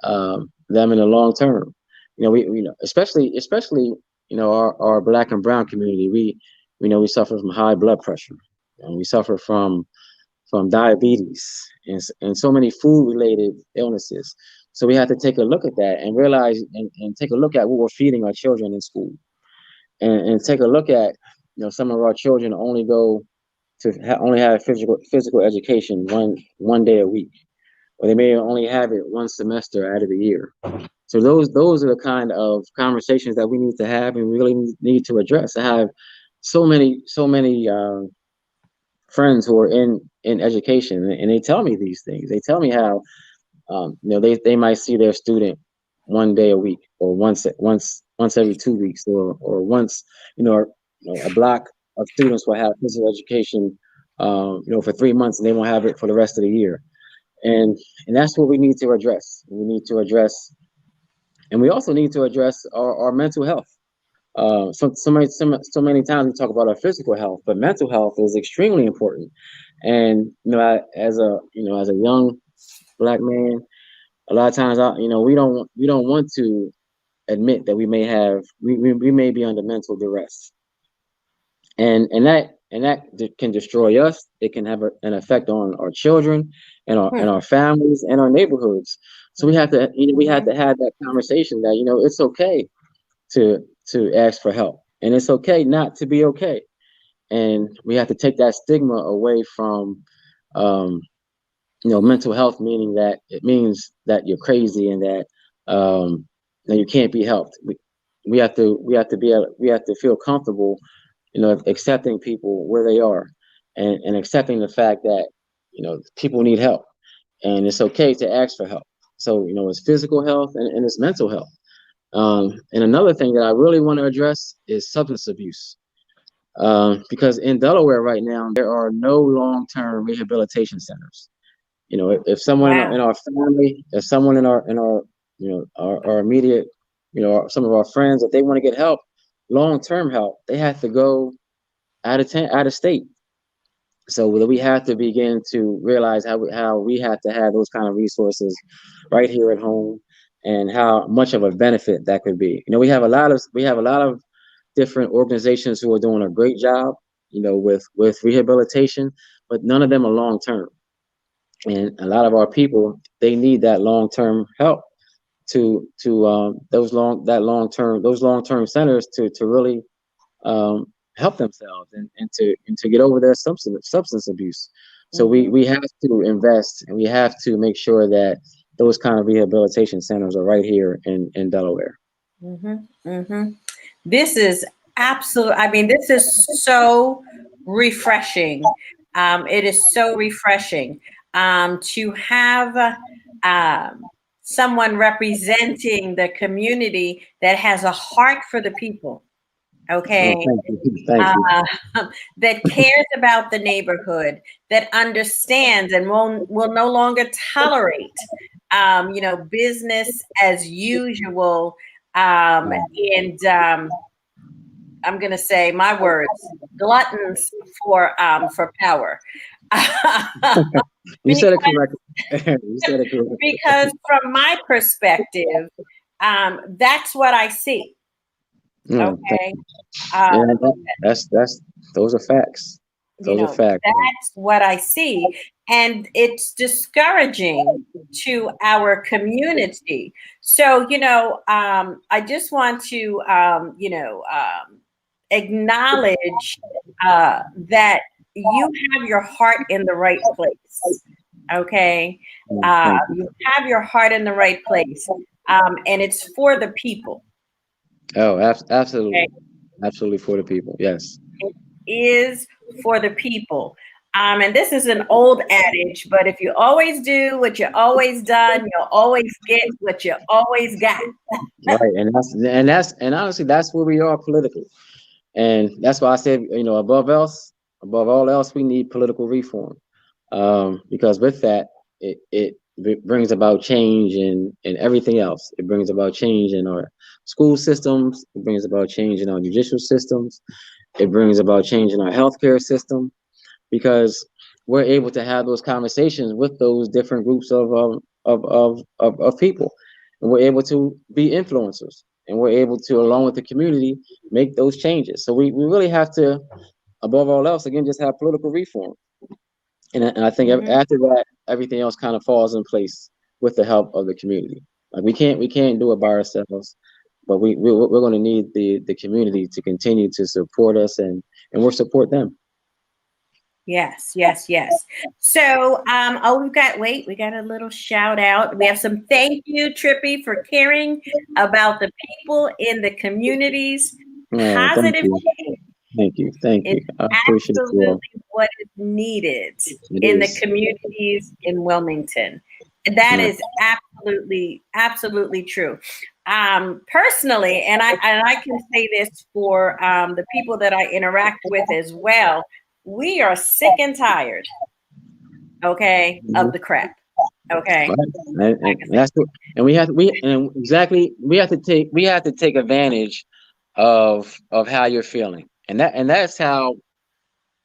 them in the long term. Especially our Black and brown community. We suffer from high blood pressure, and we suffer from diabetes, and so many food related illnesses. So we have to take a look at that and realize, and take a look at what we're feeding our children in school, and take a look at some of our children only go to only have physical education one day a week, or they may only have it one semester out of the year. So those are the kind of conversations that we need to have, and we really need to address. I have so many friends who are in education, and they tell me these things. They tell me how they might see their student one day a week, or once every 2 weeks, or once, a block of students will have physical education for 3 months, and they won't have it for the rest of the year. And that's what we need to address. We need to address, and we also need to address our mental health. So many times we talk about our physical health, but mental health is extremely important. And as a young Black man, a lot of times we don't want to admit that we may be under mental duress, and that can destroy us. It can have an effect on our children and our families and our neighborhoods. So we have to have that conversation that it's okay to ask for help, and it's okay not to be okay, and we have to take that stigma away from mental health, meaning that it means that you're crazy and that you can't be helped. We have to feel comfortable, accepting people where they are, and accepting the fact that people need help, and it's okay to ask for help. So it's physical health and it's mental health. And another thing that I really want to address is substance abuse, because in Delaware right now there are no long-term rehabilitation centers. If someone in our family, if someone in our our immediate, some of our friends, if they want to get help, long-term help, they have to go out of state. So we have to begin to realize how we have to have those kind of resources right here at home, and how much of a benefit that could be. We have a lot of different organizations who are doing a great job, with rehabilitation, but none of them are long-term. And a lot of our people, they need that long-term help to those long-term centers to really help themselves and to get over their substance abuse. So we have to invest, and we have to make sure that those kind of rehabilitation centers are right here in Delaware. This is this is so refreshing. It is so refreshing to have someone representing the community that has a heart for the people. Okay. Thank you. That cares about the neighborhood, that understands and will no longer tolerate, business as usual. And I'm going to say my words, gluttons for power. You said it correctly. You said it correctly. Because from my perspective, that's what I see. Okay. Those are facts. Those are facts. That's what I see. And it's discouraging to our community. So, I just want to, acknowledge that you have your heart in the right place. Okay. You have your heart in the right place. And it's for the people. Oh, absolutely. Okay. Absolutely for the people. Yes. It is for the people. And this is an old adage, but if you always do what you always done, you'll always get what you always got. Right. And honestly, that's where we are politically. And that's why I said, above all else, we need political reform. Because with that, it brings about change in everything else. It brings about change in our school systems. It brings about change in our judicial systems. It brings about change in our healthcare system, because we're able to have those conversations with those different groups of people, and we're able to be influencers, and we're able to, along with the community, make those changes. So we really have to, above all else, again, just have political reform. And I think after that, everything else kind of falls in place with the help of the community. Like we can't do it by ourselves, but we're going to need the community to continue to support us and and we'll support them. Yes, yes, yes. So, we got a little shout out. We have some thank you, Trippi, for caring about the people in the communities. Thank Positive you. change Thank is you. I appreciate you absolutely all. what is needed It in the is. communities in Wilmington. And that Yeah. is absolutely, absolutely true. Personally, and I can say this for the people that I interact with as well, we are sick and tired, okay, of the crap. Okay. And that's what, and we have to take advantage of how you're feeling, and that's how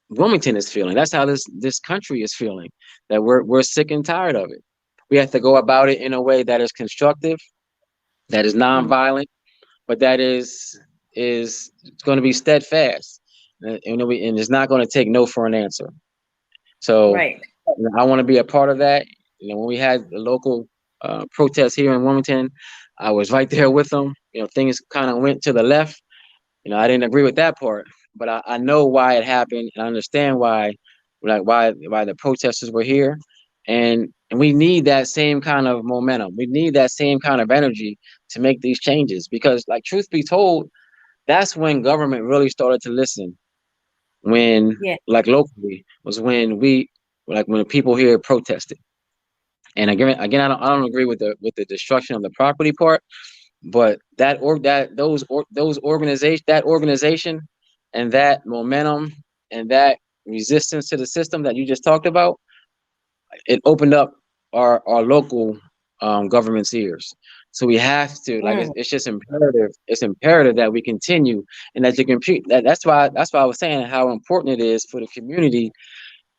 Wilmington is feeling. That's how this country is feeling. That we're sick and tired of it. We have to go about it in a way that is constructive, that is nonviolent, but that is going to be steadfast, and it's not going to take no for an answer. So Right. I want to be a part of that. When we had the local protests here in Wilmington, I was right there with them. Things kind of went to the left. I didn't agree with that part, but I know why it happened, and I understand why, like why the protesters were here, and we need that same kind of momentum. We need that same kind of energy to make these changes, because, like, truth be told, that's when government really started to listen. When, Yeah. like, locally was when when people here protested. And again, I don't agree with the destruction of the property part, but those organization and that momentum and that resistance to the system that you just talked about, it opened up our local government's ears. So we have to, like, it's just imperative. It's imperative that we continue, and that you compete. That's why I was saying how important it is for the community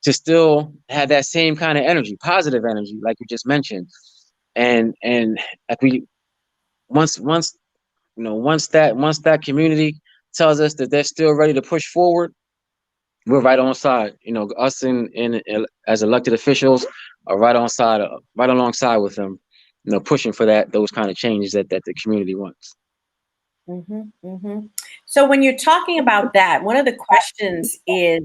to still have that same kind of energy, positive energy, like you just mentioned. And like once that community tells us that they're still ready to push forward, we're right on side. Us in as elected officials are right alongside with them, pushing for those kind of changes that the community wants. So when you're talking about that, one of the questions is,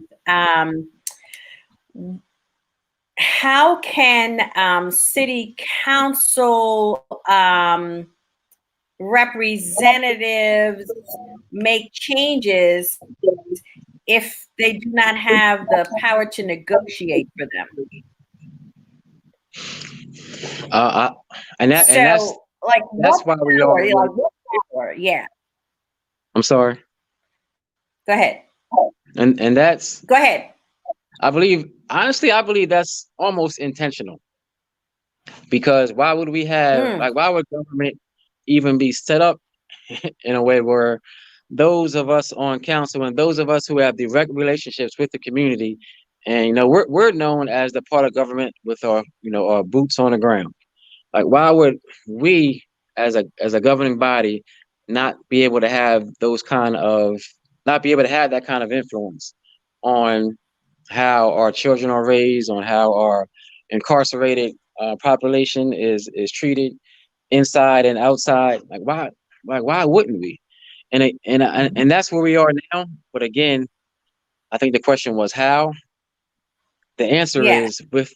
how can city council representatives make changes if they do not have the power to negotiate for them? That's why we are. What power? Yeah. I'm sorry. Go ahead. And that's. Go ahead. I believe that's almost intentional, because why would government even be set up in a way where those of us on council and those of us who have direct relationships with the community, and we're known as the part of government with our boots on the ground. Like, why would we as a governing body not be able to have that kind of influence on how our children are raised, on how our incarcerated population is treated inside and outside? Like, why wouldn't we? And that's where we are now. But again, I think the question was how. The answer is with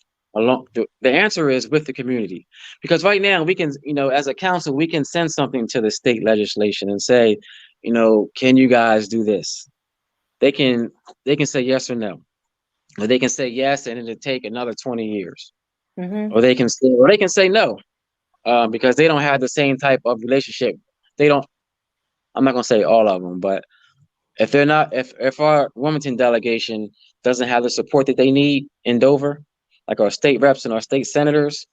the community, because right now we can, as a council, we can send something to the state legislation and say, can you guys do this? They can say yes or no, or they can say yes and it'll take another 20 years, or they can say no, because they don't have the same type of relationship. They don't. I'm not gonna say all of them, but if our Wilmington delegation doesn't have the support that they need in Dover, like our state reps and our state senators,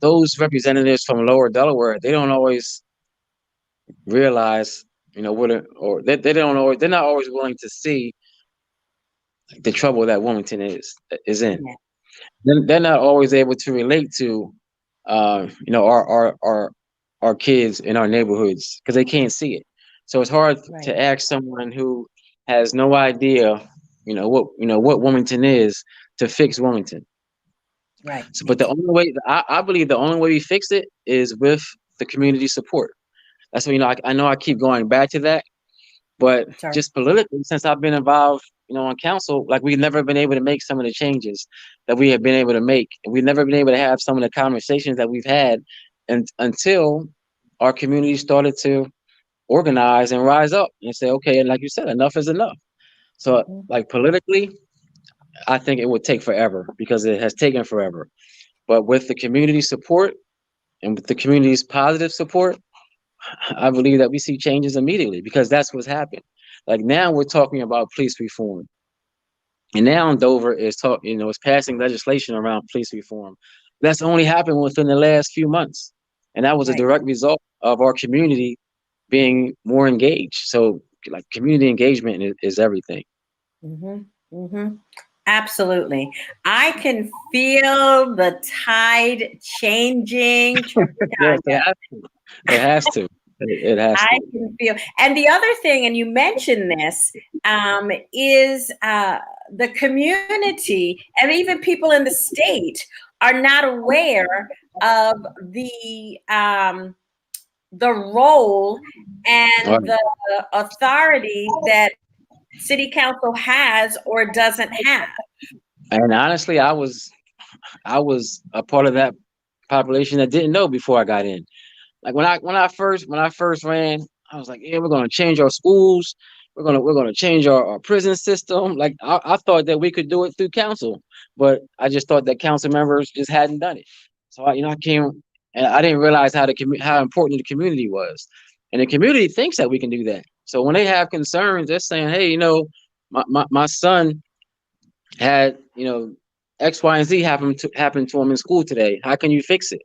those representatives from lower Delaware, they don't always realize, they don't always, they're not always willing to see the trouble that Wilmington is in. They're not always able to relate to, our kids in our neighborhoods, because they can't see it. So it's hard to ask someone who has no idea, what Wilmington is, to fix Wilmington. Right. So, but the only way, I believe the only way we fix it is with the community support. That's what, I know I keep going back to that, But Sorry. just politically, since I've been involved, on council, like we've never been able to make some of the changes that we have been able to make, and we've never been able to have some of the conversations that we've had, and until our community started to organize and rise up and say, okay, and like you said, enough is enough. So, like politically, I think it would take forever because it has taken forever. But with the community support and with the community's positive support, I believe that we see changes immediately because that's what's happened. Like now we're talking about police reform. And now Dover is passing legislation around police reform. That's only happened within the last few months. And that was a Right. direct result of our community being more engaged. So like community engagement is everything. Absolutely. I can feel the tide changing. Yes, it has to. It has to. It has I to. can feel. And the other thing, and you mentioned this, is the community and even people in the state are not aware of the role All and right. the authority that city council has or doesn't have. And honestly, I was a part of that population that didn't know before I got in. Like when I first ran, I was like, yeah, we're gonna change our schools. We're gonna change our prison system. Like I thought that we could do it through council, but I just thought that council members just hadn't done it. So I came and I didn't realize how important the community was, and the community thinks that we can do that. So when they have concerns, they're saying, hey, my son had X, Y, and Z happen to him in school today. How can you fix it?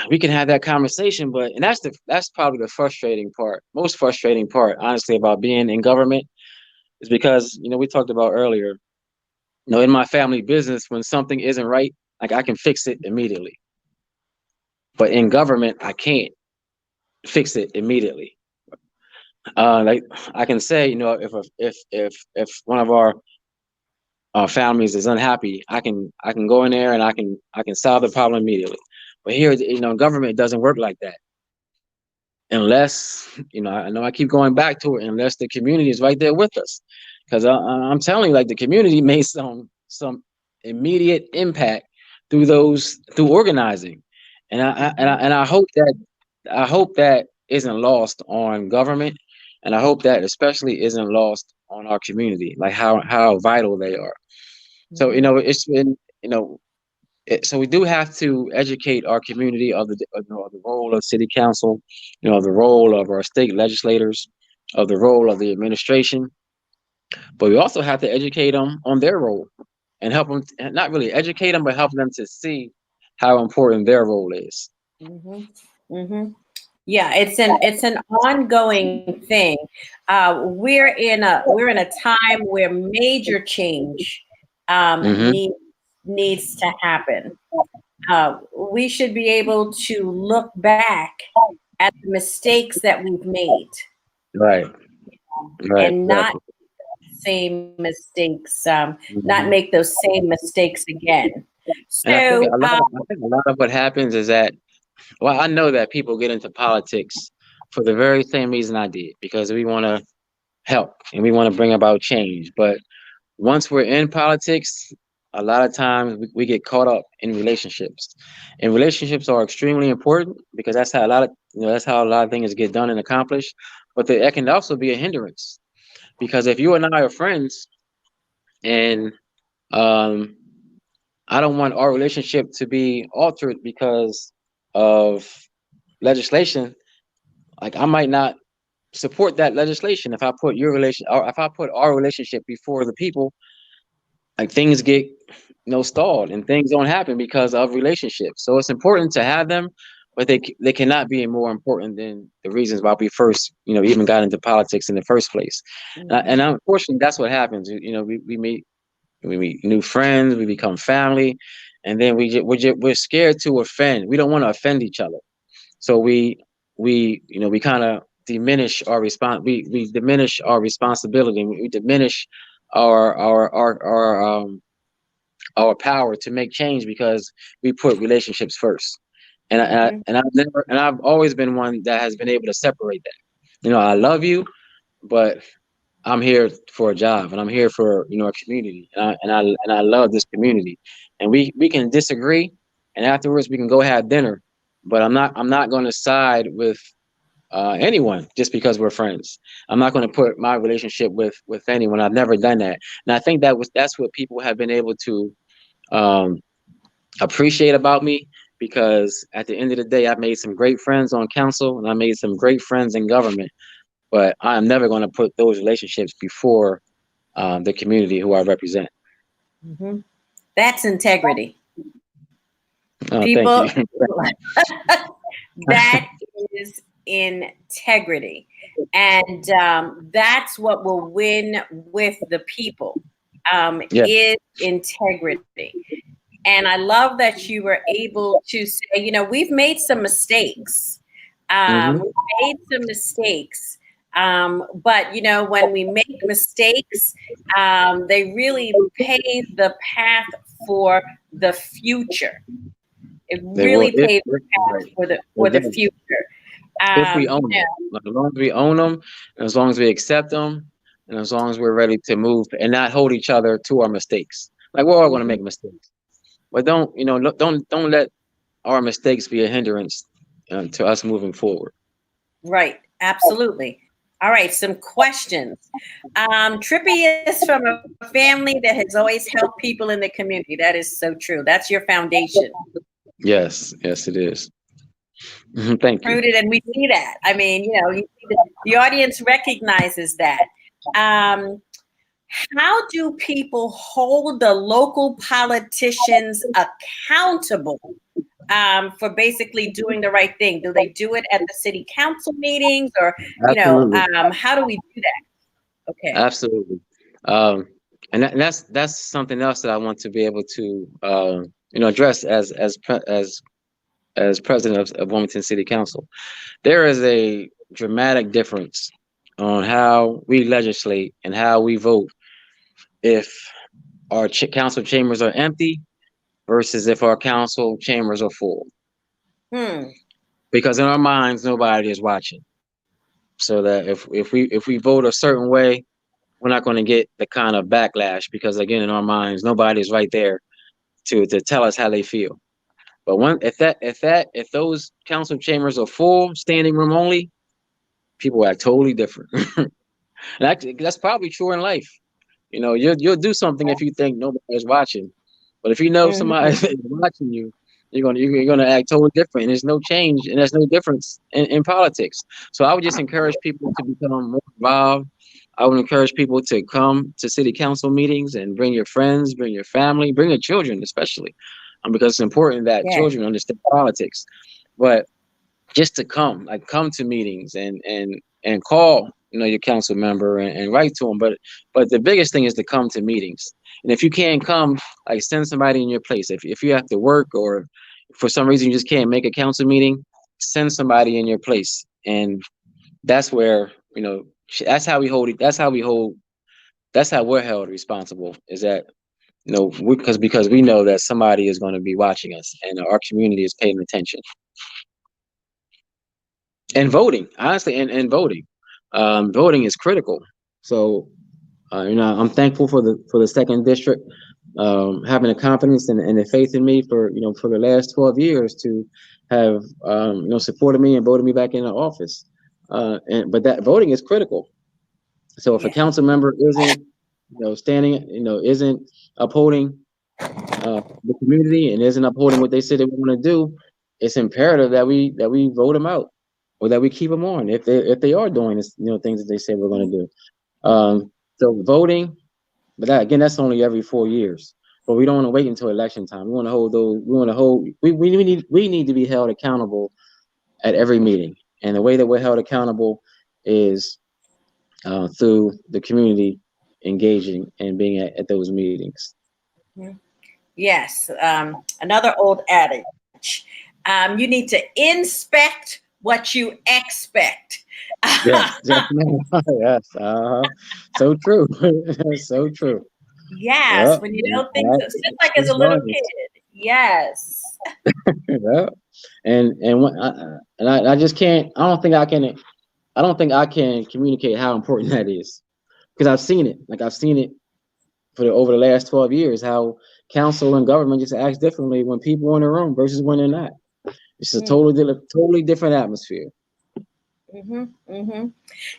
We can have that conversation, and that's probably the most frustrating part, honestly, about being in government is because we talked about earlier, in my family business, when something isn't right, like I can fix it immediately, but in government, I can't fix it immediately. Like I can say, if one of our families is unhappy, I can go in there and I can solve the problem immediately. But here, government doesn't work like that. Unless I know I keep going back to it, unless the community is right there with us, because I'm telling you, like the community made some immediate impact through organizing, and I hope that isn't lost on government, and I hope that especially isn't lost on our community, like how vital they are. So it's been so we do have to educate our community of the role of city council, the role of our state legislators, of the role of the administration. But we also have to educate them on their role and help them, not really educate them, but help them to see how important their role is. Yeah, it's an ongoing thing. We're in a time where major change Hmm. needs to happen. We should be able to look back at the mistakes that we've made Right, right, and not exactly. same mistakes, not Hmm. make those same mistakes again. And I think So, a lot of what happens is that, well, I know that people get into politics for the very same reason I did, because we want to help and we want to bring about change. But once we're in politics, a lot of times we get caught up in relationships. And relationships are extremely important because that's how a lot of things get done and accomplished. But it can also be a hindrance because if you and I are friends and um, I don't want our relationship to be altered because of legislation, like I might not support that legislation if I put your relation or if I put our relationship before the people. Like things get stalled and things don't happen because of relationships. So it's important to have them, but they cannot be more important than the reasons why we first even got into politics in the first place. And unfortunately, that's what happens. We meet new friends, we become family, and then we're scared to offend. We don't want to offend each other, so we kind of diminish our we diminish our responsibility. We diminish our power to make change because we put relationships first. And I've always been one that has been able to separate that. I love you, but I'm here for a job, and I'm here for, a community, and I love this community, and we can disagree, and afterwards we can go have dinner, but I'm not going to side with anyone just because we're friends. I'm not going to put my relationship with anyone. I've never done that, and I think that's what people have been able to um, appreciate about me, because at the end of the day, I've made some great friends on council, and I made some great friends in government. But I'm never going to put those relationships before the community who I represent. Mhm. That's integrity. Thank you. People, that is integrity. And that's what will win with the people, Yeah. is integrity. And I love that you were able to say, we've made some mistakes. Hmm. We've made some mistakes. But, when we make mistakes, they really pave the path for the future. It They will really paves the right. path for the It does. future. If we You own them, like, as long as we own them, and as long as we accept them, and as long as we're ready to move and not hold each other to our mistakes. Like, we're all going to Mhm. make mistakes, but don't let our mistakes be a hindrance to us moving forward. Right, absolutely. All right, some questions. Trippi is from a family that has always helped people in the community. That is so true. That's your foundation. Yes, yes, it is. Thank you. Rooted, and we see that. I mean, you see the audience recognizes that. Um, how do people hold the local politicians accountable for basically doing the right thing? Do they do it at the city council meetings, or Absolutely. how do we do that? Okay. Absolutely. Um, and that's something else that I want to be able to address as president of Wilmington City Council. There is a dramatic difference on how we legislate and how we vote if our council chambers are empty versus if our council chambers are full. Hmm. Because in our minds, nobody is watching. So that if we vote a certain way, we're not going to get the kind of backlash, because again, in our minds, nobody's right there to tell us how they feel. But if those council chambers are full, standing room only, people act totally different. And that's probably true in life. You'll do something if you think nobody's watching, but if you know somebody Mhm. is watching you, you're gonna act totally different. And there's no change, and there's no difference in politics. So I would just encourage people to become more involved. I would encourage people to come to city council meetings and bring your friends, bring your family, bring your children, especially, because it's important that Yeah. children understand politics. But just to come to meetings and call your council member and write to them, but the biggest thing is to come to meetings. And if you can't come, like, send somebody in your place. If you have to work, or for some reason you just can't make a council meeting, send somebody in your place. And that's where, that's how we hold it. That's how we're held responsible, is that, because we know that somebody is going to be watching us, and our community is paying attention. And voting, honestly, and voting, voting is critical. So, I'm thankful for the second district, having the confidence and the faith in me for the last 12 years to have supported me and voted me back into office. But that voting is critical. So if a Yeah. council member isn't standing, isn't upholding the community, and isn't upholding what they said they want to do, it's imperative that we vote them out, or that we keep them on if they are doing this, things that they say we're going to do. So voting, but again, that's only every 4 years. But we don't want to wait until election time. We want to hold those. We want to hold. We need to be held accountable at every meeting, and the way that we're held accountable is through the community engaging and being at those meetings. Mhm. Yes. Another old adage. You need to inspect what you expect. Yes, yes, ma'am. Yes, so true. So true. Yes, Yep. when you know things, it's just like as a It's little honest. kid. Yes. Yep. And I just can't. I don't think I can I don't think I can communicate how important that is, because I've seen it. Like I've seen it over the last 12 years, how council and government just acts differently when people are in the room versus when they're not. It's a totally different atmosphere.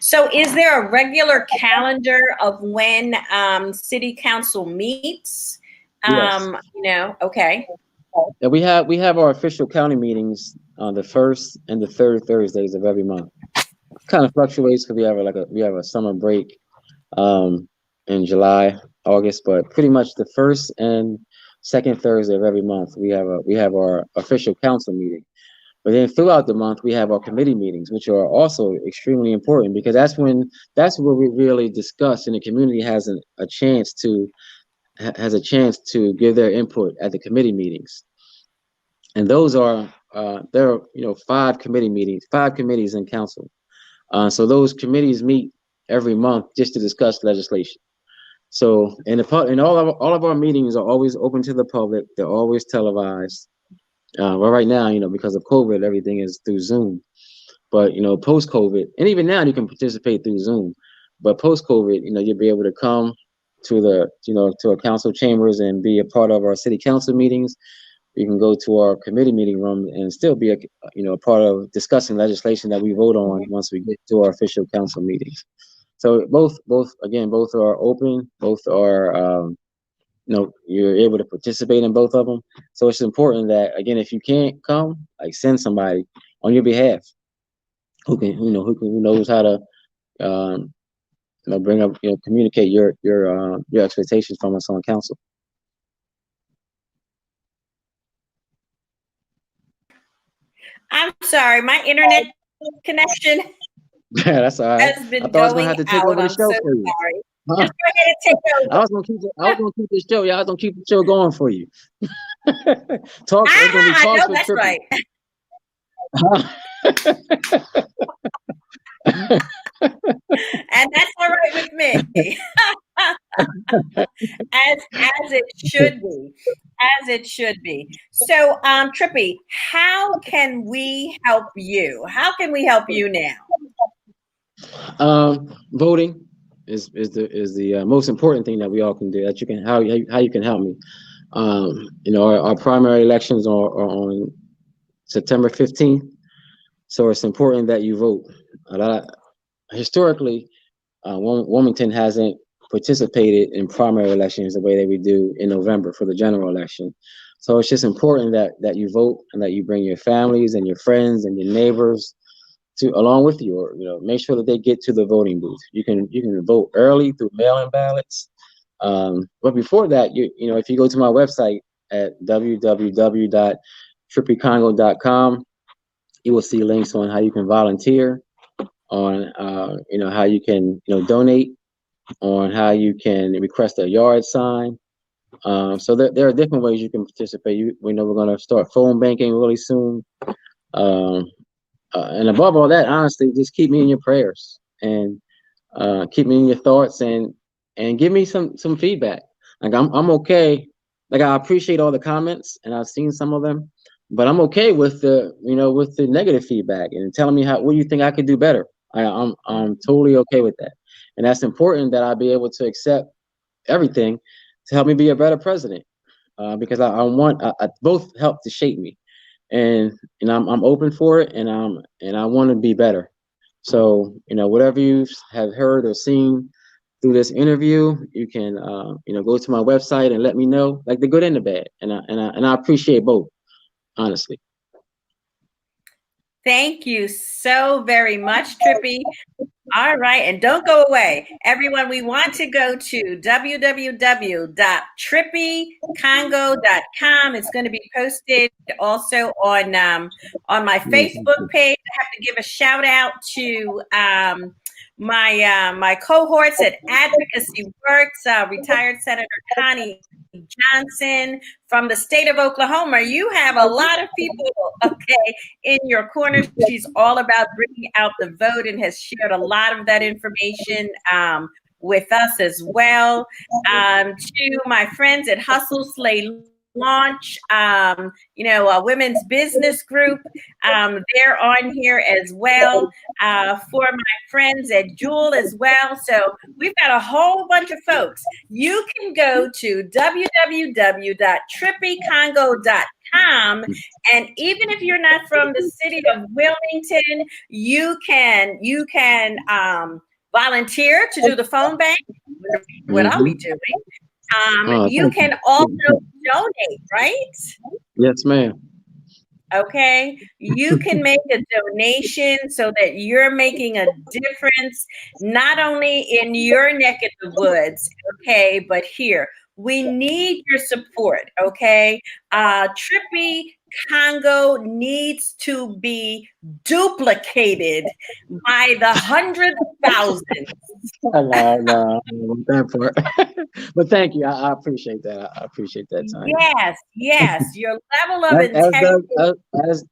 So is there a regular calendar of when city council meets? Yes. Okay. Yeah, we have our official county meetings on the first and the third Thursdays of every month. Kind of fluctuates because we have a summer break in July, August, but pretty much the first and second Thursday of every month we have our official council meeting. But then throughout the month we have our committee meetings, which are also extremely important because that's where we really discuss and the community has a chance to give their input at the committee meetings. And those are there are 5 committees in council. So those committees meet every month just to discuss legislation. So and all of our meetings are always open to the public. They're always televised. Well, right now, because of COVID, everything is through Zoom. But post COVID, and even now, you can participate through Zoom. But post COVID, you'll be able to come to to our council chambers and be a part of our city council meetings. You can go to our committee meeting room and still be a part of discussing legislation that we vote on once we get to our official council meetings. So both are open. Both are you're able to participate in both of them. So it's important that, again, if you can't come, like, send somebody on your behalf who knows how to bring up, communicate your expectations from us on council. I'm sorry, my internet connection That's all right. has been I thought I was gonna going have to take out. over the I'm show so for you. sorry. Huh? Just go ahead and take over. I was gonna keep this show. Yeah, I was gonna keep the show going for you. Talk. It's gonna be I talks know with that's Trippi. right. And that's all right with me. as it should be. As it should be. So, Trippi, how can we help you? How can we help you now? Voting is the most important thing that we all can do. That you can how you can help me. Our primary elections are on September 15th, so it's important that you vote. Historically, Wilmington hasn't participated in primary elections the way that we do in November for the general election. So it's just important that you vote and that you bring your families and your friends and your neighbors along with you, or make sure that they get to the voting booth. You can vote early through mail-in ballots. But before that, if you go to my website at www.trippicongo.com, you will see links on how you can volunteer, on how you can donate, on how you can request a yard sign. So there are different ways you can participate. We know we're going to start phone banking really soon. And above all that, honestly, just keep me in your prayers and keep me in your thoughts and give me some feedback. Like I'm okay. Like I appreciate all the comments and I've seen some of them, but I'm okay with the negative feedback and telling me what you think I could do better. I'm totally okay with that, and that's important that I be able to accept everything to help me be a better president, because I want both help to shape me. And I'm open for it, and I want to be better. So whatever you have heard or seen through this interview, you can go to my website and let me know, like the good and the bad, and I appreciate both, honestly. Thank you so very much, Trippi. All right, and don't go away. Everyone, we want to go to www.trippicongo.com. It's going to be posted also on my Facebook page. I have to give a shout out to my cohorts at Advocacy Works, retired Senator Connie Johnson from the state of Oklahoma. You have a lot of people, okay, in your corner. She's all about bringing out the vote and has shared a lot of that information with us as well. To my friends at Hustle Slay launch, a women's business group. They're on here as well, for my friends at Jewel as well. So we've got a whole bunch of folks. You can go to www.trippicongo.com, and even if you're not from the city of Wilmington, you can volunteer to do the phone bank, what I'll be doing. You can also donate, right? Yes, ma'am. Okay, you can make a donation so that you're making a difference, not only in your neck of the woods, okay, but here. We need your support, okay? Trippi Congo needs to be duplicated by the hundreds of thousands. No, that part. But thank you. I appreciate that. I appreciate that, Tanya. Yes. Your level of integrity.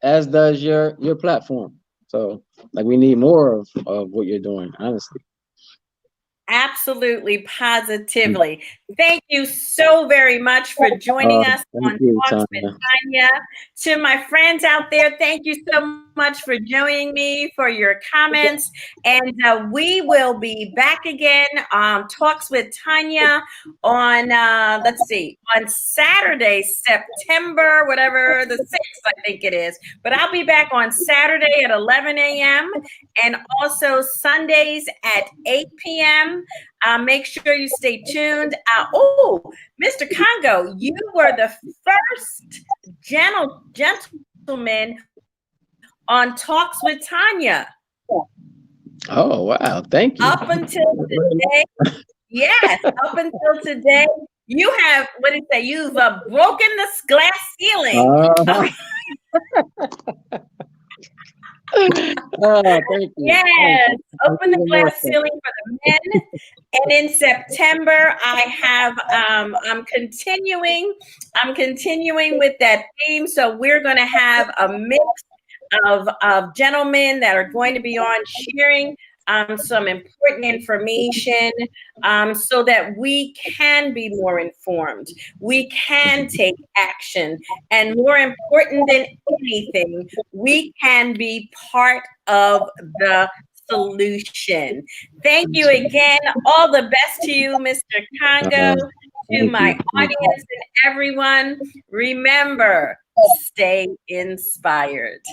As does your platform. So, like, we need more of what you're doing, honestly. Absolutely, positively. Thank you so very much for joining us on Talks with Tanya. To my friends out there, thank you so much for joining me, for your comments. And we will be back again on Talks with Tanya on, on Saturday, September, whatever, the 6th, I think it is. But I'll be back on Saturday at 11 a.m. and also Sundays at 8 p.m. Make sure you stay tuned. Mr. Congo, you were the first gentleman on Talks with Tanya. Oh, wow. Thank you. Up until today, yes, up until today, you have, what did it say? You've broken this glass ceiling. Thank you. Yes, open the glass ceiling for the men. And in September, I have I'm continuing with that theme. So we're going to have a mix of gentlemen that are going to be on sharing some important information, so that we can be more informed. We can take action. And more important than anything, we can be part of the solution. Thank you again. All the best to you, Mr. Congo, to my audience and everyone. Remember, stay inspired.